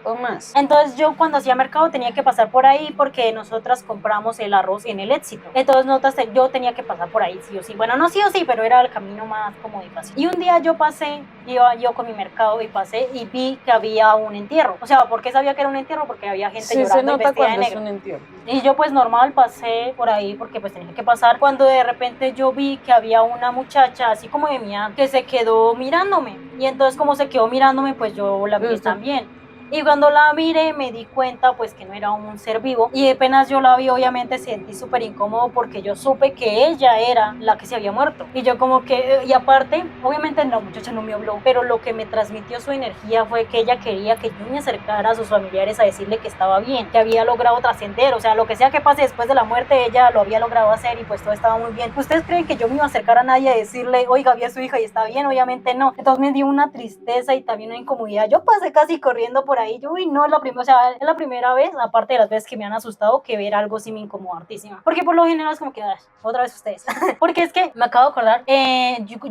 rato más. Entonces yo cuando hacía mercado tenía que pasar por ahí porque nosotras compramos el arroz en el Éxito. Entonces yo tenía que pasar por ahí sí o sí. Bueno, no sí o sí, pero era el camino más como de fácil. Y un día yo pasé, iba yo con mi mercado y pasé y vi que había un entierro. O sea, ¿por qué sabía que era un entierro? Porque había gente llorando y vestida de negro. Y yo pues normal pasé por ahí porque pues tenía que pasar, cuando de repente yo vi que había una muchacha así como de mía que se quedó mirándome, y entonces como se quedó mirándome pues yo la miré también. Y cuando la miré me di cuenta pues que no era un ser vivo, y apenas yo la vi obviamente sentí súper incómodo porque yo supe que ella era la que se había muerto. Y yo como que, y aparte, obviamente la muchacha no me habló, pero lo que me transmitió su energía fue que ella quería que yo me acercara a sus familiares a decirle que estaba bien, que había logrado trascender, o sea, lo que sea que pase después de la muerte, ella lo había logrado hacer y pues todo estaba muy bien. ¿Ustedes creen que yo me iba a acercar a nadie a decirle, oiga, vi a su hija y está bien? Obviamente no. Entonces me dio una tristeza y también una incomodidad. Yo pasé casi corriendo por ahí. Yo, uy, no, o sea, es la primera vez, aparte de las veces que me han asustado, que ver algo sí me incomodó hartísima. Porque por lo general es como que, otra vez ustedes. Porque es que me acabo de acordar,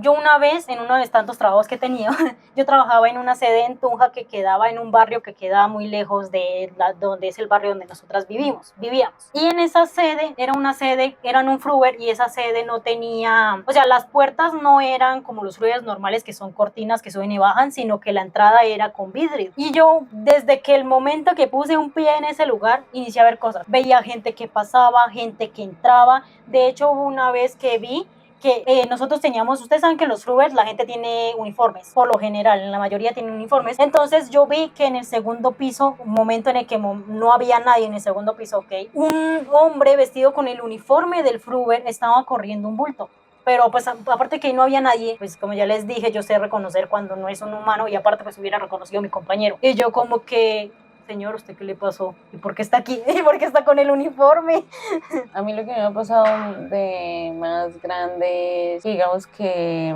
yo una vez, en uno de tantos trabajos que he tenido, yo trabajaba en una sede en Tunja que quedaba en un barrio que quedaba muy lejos de donde es el barrio donde nosotras vivíamos. Y en esa sede, eran un fruver, y esa sede no tenía, o sea, las puertas no eran como los fruvers normales que son cortinas que suben y bajan, sino que la entrada era con vidrio. Y yo, desde que el momento que puse un pie en ese lugar, inicié a ver cosas. Veía gente que pasaba, gente que entraba. De hecho, hubo una vez que vi que nosotros teníamos, ustedes saben que en los fruvers la gente tiene uniformes, por lo general, en la mayoría tienen uniformes. Entonces yo vi que en el segundo piso, un momento en el que no había nadie en el segundo piso, ok, un hombre vestido con el uniforme del fruver estaba corriendo un bulto. Pero pues aparte que no había nadie, pues como ya les dije, yo sé reconocer cuando no es un humano, y aparte pues hubiera reconocido a mi compañero. Y yo como que, señor, ¿usted qué le pasó? ¿Y por qué está aquí? ¿Y por qué está con el uniforme? A mí lo que me ha pasado de más grande, digamos que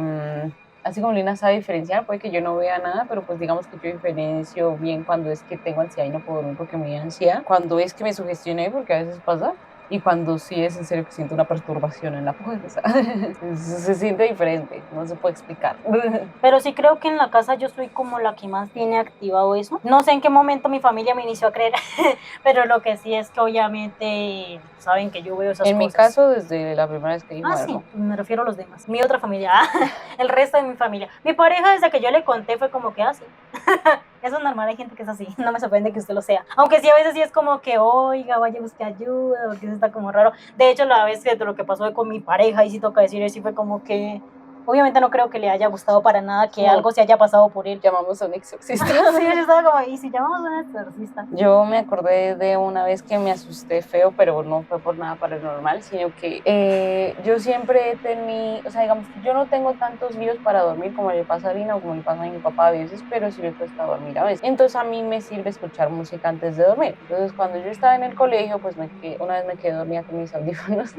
así como Lina sabe diferenciar, puede que yo no vea nada, pero pues digamos que yo diferencio bien cuando es que tengo ansiedad y no puedo dormir porque me da ansiedad, cuando es que me sugestioné, porque a veces pasa, y cuando sí es en serio que siento una perturbación en la fuerza. Se siente diferente, no se puede explicar. Pero sí creo que en la casa yo soy como la que más tiene activado eso. No sé en qué momento mi familia me inició a creer, pero lo que sí es que obviamente saben que yo veo esas En cosas. mi caso, desde la primera vez que vi sí, me refiero a los demás. Mi otra familia, el resto de mi familia. Mi pareja, desde que yo le conté, fue como que así. Eso es normal, hay gente que es así, no me sorprende que usted lo sea. Aunque sí, a veces sí es como que, oiga, vaya, busque ayuda, porque eso está como raro. De hecho, la vez que lo que pasó con mi pareja, y sí toca decir, sí fue como que, obviamente no creo que le haya gustado para nada que algo se haya pasado por él. Llamamos a un exorcista. Sí, yo estaba como, ¿y si llamamos a un exorcista? Yo me acordé de una vez que me asusté feo, pero no fue por nada paranormal, sino que yo siempre he tenido, o sea, digamos que yo no tengo tantos líos para dormir como le pasa a Lina o como le pasa a mi papá a veces, pero sí me cuesta dormir a veces. Entonces a mí me sirve escuchar música antes de dormir. Entonces cuando yo estaba en el colegio, pues una vez me quedé dormida con mis audífonos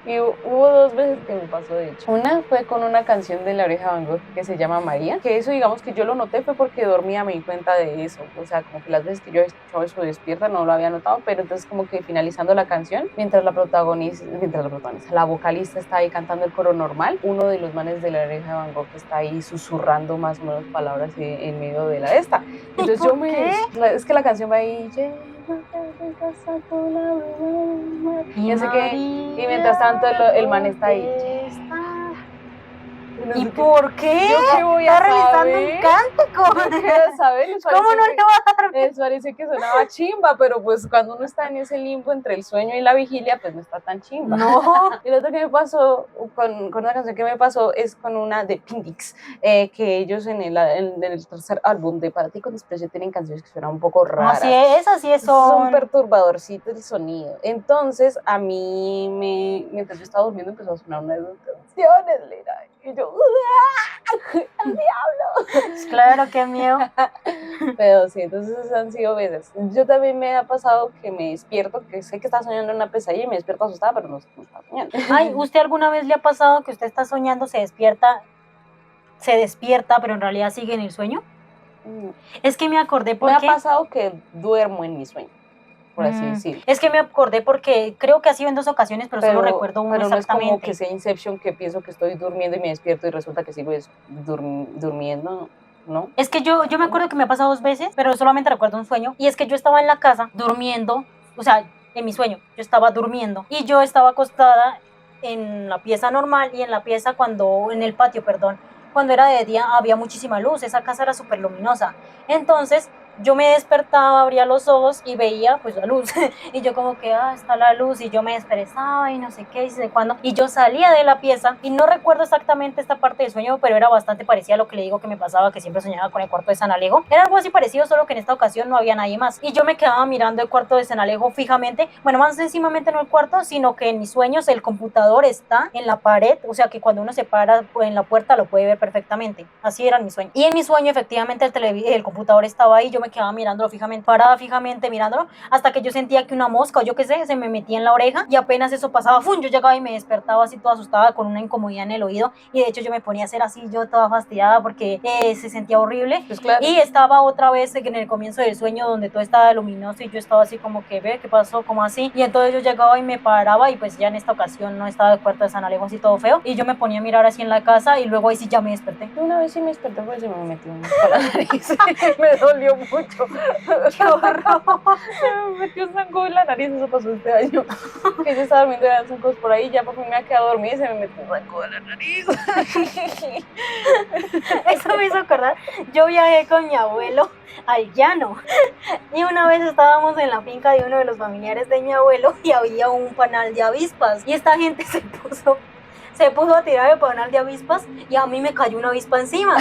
y hubo dos veces que me pasó de hecho. Una fue con una canción de La Oreja de Van Gogh que se llama María, que eso digamos que yo lo noté fue porque dormía, me di cuenta de eso, o sea, como que las veces que yo he escuchado eso despierta no lo había notado, pero entonces como que finalizando la canción, mientras la vocalista está ahí cantando el coro normal, uno de los manes de La Oreja de Van Gogh está ahí susurrando más o menos palabras en medio de la esta. Entonces es que la canción va ahí, y mientras tanto el man está ahí. ¿Y por qué? ¿Yo qué voy a Está realizando un cántico. ¿Yo qué voy a saber? ¿Cómo no le va a dar? Les pareció que sonaba chimba, pero pues cuando uno está en ese limbo entre el sueño y la vigilia, pues no está tan chimba. No. Y lo otro que me pasó, con una canción que me pasó, es con una de Pindix, que ellos en el tercer álbum de Para ti con desprecio tienen canciones que suenan un poco raras. Así es. Es un perturbadorcito el sonido. Entonces, a mí, mientras yo estaba durmiendo, empezó a sonar una de esas canciones, Lina. Y yo, ¡el diablo! Claro, qué miedo. Pero sí, entonces esas han sido veces. Yo también me ha pasado que me despierto, que sé que está soñando en una pesadilla y me despierto asustada, pero no está soñando. Ay, ¿usted alguna vez le ha pasado que usted está soñando, se despierta, pero en realidad sigue en el sueño? Es que me acordé porque... Me ha pasado que duermo en mi sueño, por así decirlo. Es que me acordé porque creo que ha sido en 2 ocasiones, pero solo recuerdo uno exactamente. Pero no es como que sea Inception, que pienso que estoy durmiendo y me despierto y resulta que sigo durmiendo. ¿no? Es que yo me acuerdo que me ha pasado 2 veces, pero solamente recuerdo un sueño. Y es que yo estaba en la casa durmiendo, o sea, en mi sueño, yo estaba durmiendo. Y yo estaba acostada en la pieza normal y en la pieza en el patio, perdón. Cuando era de día había muchísima luz, esa casa era súper luminosa. Entonces yo me despertaba, abría los ojos y veía pues la luz. Y yo como que, está la luz, y yo me desperezaba y no sé qué, y sé cuándo. Y yo salía de la pieza y no recuerdo exactamente esta parte del sueño, pero era bastante parecida a lo que le digo que me pasaba, que siempre soñaba con el cuarto de San Alejo. Era algo así parecido, solo que en esta ocasión no había nadie más. Y yo me quedaba mirando el cuarto de San Alejo fijamente, bueno, más encimamente no el cuarto, sino que en mis sueños el computador está en la pared, o sea que cuando uno se para en la puerta lo puede ver perfectamente. Así era mi sueño. Y en mi sueño efectivamente el computador estaba ahí, yo me quedaba mirándolo fijamente, parada fijamente mirándolo, hasta que yo sentía que una mosca o yo qué sé, se me metía en la oreja, y apenas eso pasaba, ¡fum!, yo llegaba y me despertaba así toda asustada con una incomodidad en el oído, y de hecho yo me ponía a hacer así yo toda fastidiada porque se sentía horrible. Pues claro. Y estaba otra vez en el comienzo del sueño donde todo estaba luminoso y yo estaba así como que, ve, ¿qué pasó? ¿Cómo así? Y entonces yo llegaba y me paraba, y pues ya en esta ocasión no estaba el cuarto de San Alejo así todo feo, y yo me ponía a mirar así en la casa y luego ahí sí ya me desperté. Una vez sí me desperté porque se me metió un por la nariz. Me dolió mucho. ¡Qué horror! Me metió un zancudo en la nariz, eso pasó este año. Que yo estaba durmiendo y había zancos por ahí, ya por fin me había quedado dormida y se me metió un zancudo en la nariz. Eso me hizo acordar, yo viajé con mi abuelo al llano, y una vez estábamos en la finca de uno de los familiares de mi abuelo y había un panal de avispas, y esta gente se puso a tirar el panal de avispas y a mí me cayó una avispa encima.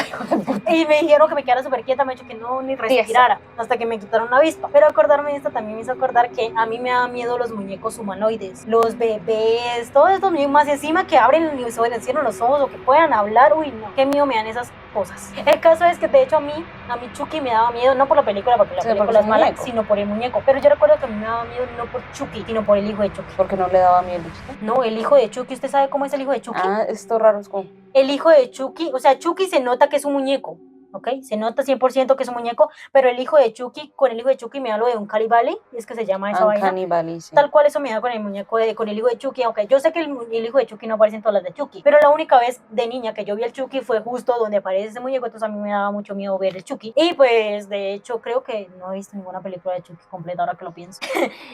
Y me dijeron que me quedara súper quieta, me dijo que no, ni respirara, hasta que me quitaron la avispa. Pero acordarme de esto también me hizo acordar que a mí me da miedo los muñecos humanoides, los bebés, todos estos muñecos más encima que abren y se cierran los ojos o que puedan hablar. Uy, no, qué miedo me dan esas cosas. El caso es que de hecho a mí Chucky me daba miedo, no por la película, porque la película es mala, sino por el muñeco. Pero yo recuerdo que a mí me daba miedo no por Chucky, sino por el hijo de Chucky. ¿Por qué no le daba miedo el bichito? No, el hijo de Chucky, ¿usted sabe cómo es el hijo de Chucky? Esto raro es como... El hijo de Chucky, o sea, Chucky se nota que es un muñeco, ¿ok? Se nota 100% que es un muñeco, pero el hijo de Chucky, con el hijo de Chucky me hablo de un Valley, y es que se llama esa vaina. Valley, sí. Tal cual eso me da con el muñeco, con el hijo de Chucky, aunque yo sé que el hijo de Chucky no aparece en todas las de Chucky, pero la única vez de niña que yo vi el Chucky fue justo donde aparece ese muñeco, entonces a mí me daba mucho miedo ver el Chucky. Y pues, de hecho, creo que no he visto ninguna película de Chucky completa ahora que lo pienso.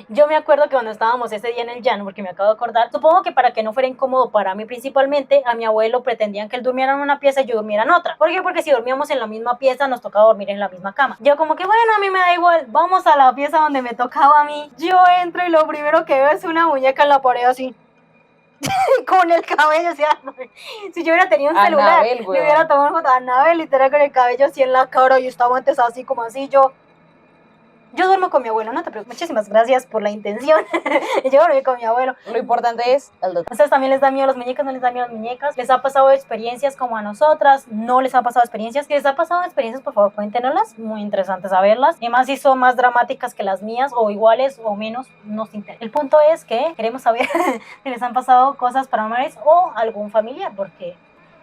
Yo me acuerdo que cuando estábamos ese día en el llano, porque me acabo de acordar, supongo que para que no fuera incómodo para mí principalmente, a mi abuelo pretendían que él durmiera en una pieza y yo durmiera en otra. ¿Por qué? Porque si dormíamos en la misma pieza nos tocaba dormir en la misma cama. Yo como que, bueno, a mí me da igual, vamos a la pieza donde me tocaba a mí. Yo entro y lo primero que veo es una muñeca en la pared así. Con el cabello, o sea, si yo hubiera tenido un celular, Anabel, le hubiera tomado foto a Anabel, literal, con el cabello así en la cara, y estaba antes así como así. Yo duermo con mi abuelo, no te preocupes. Muchísimas gracias por la intención. Yo dormí con mi abuelo. Lo importante es el doctor. ¿A ustedes también les da miedo los muñecos? ¿No les da miedo las muñecas? ¿Les ha pasado experiencias como a nosotras? ¿No les ha pasado experiencias? Si les ha pasado experiencias, por favor, cuéntenoslas. Muy interesante saberlas. Y más si son más dramáticas que las mías, o iguales o menos, nos interesa. El punto es que queremos saber si les han pasado cosas paranormales o algún familiar, porque...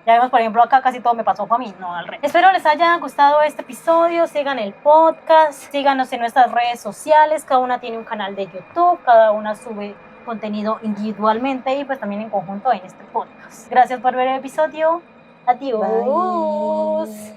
ya vemos, por ejemplo, acá casi todo me pasó para mí, no al revés. Espero les haya gustado este episodio, sigan el podcast, síganos en nuestras redes sociales, cada una tiene un canal de YouTube, cada una sube contenido individualmente y pues también en conjunto en este podcast. Gracias por ver el episodio, adiós. Bye.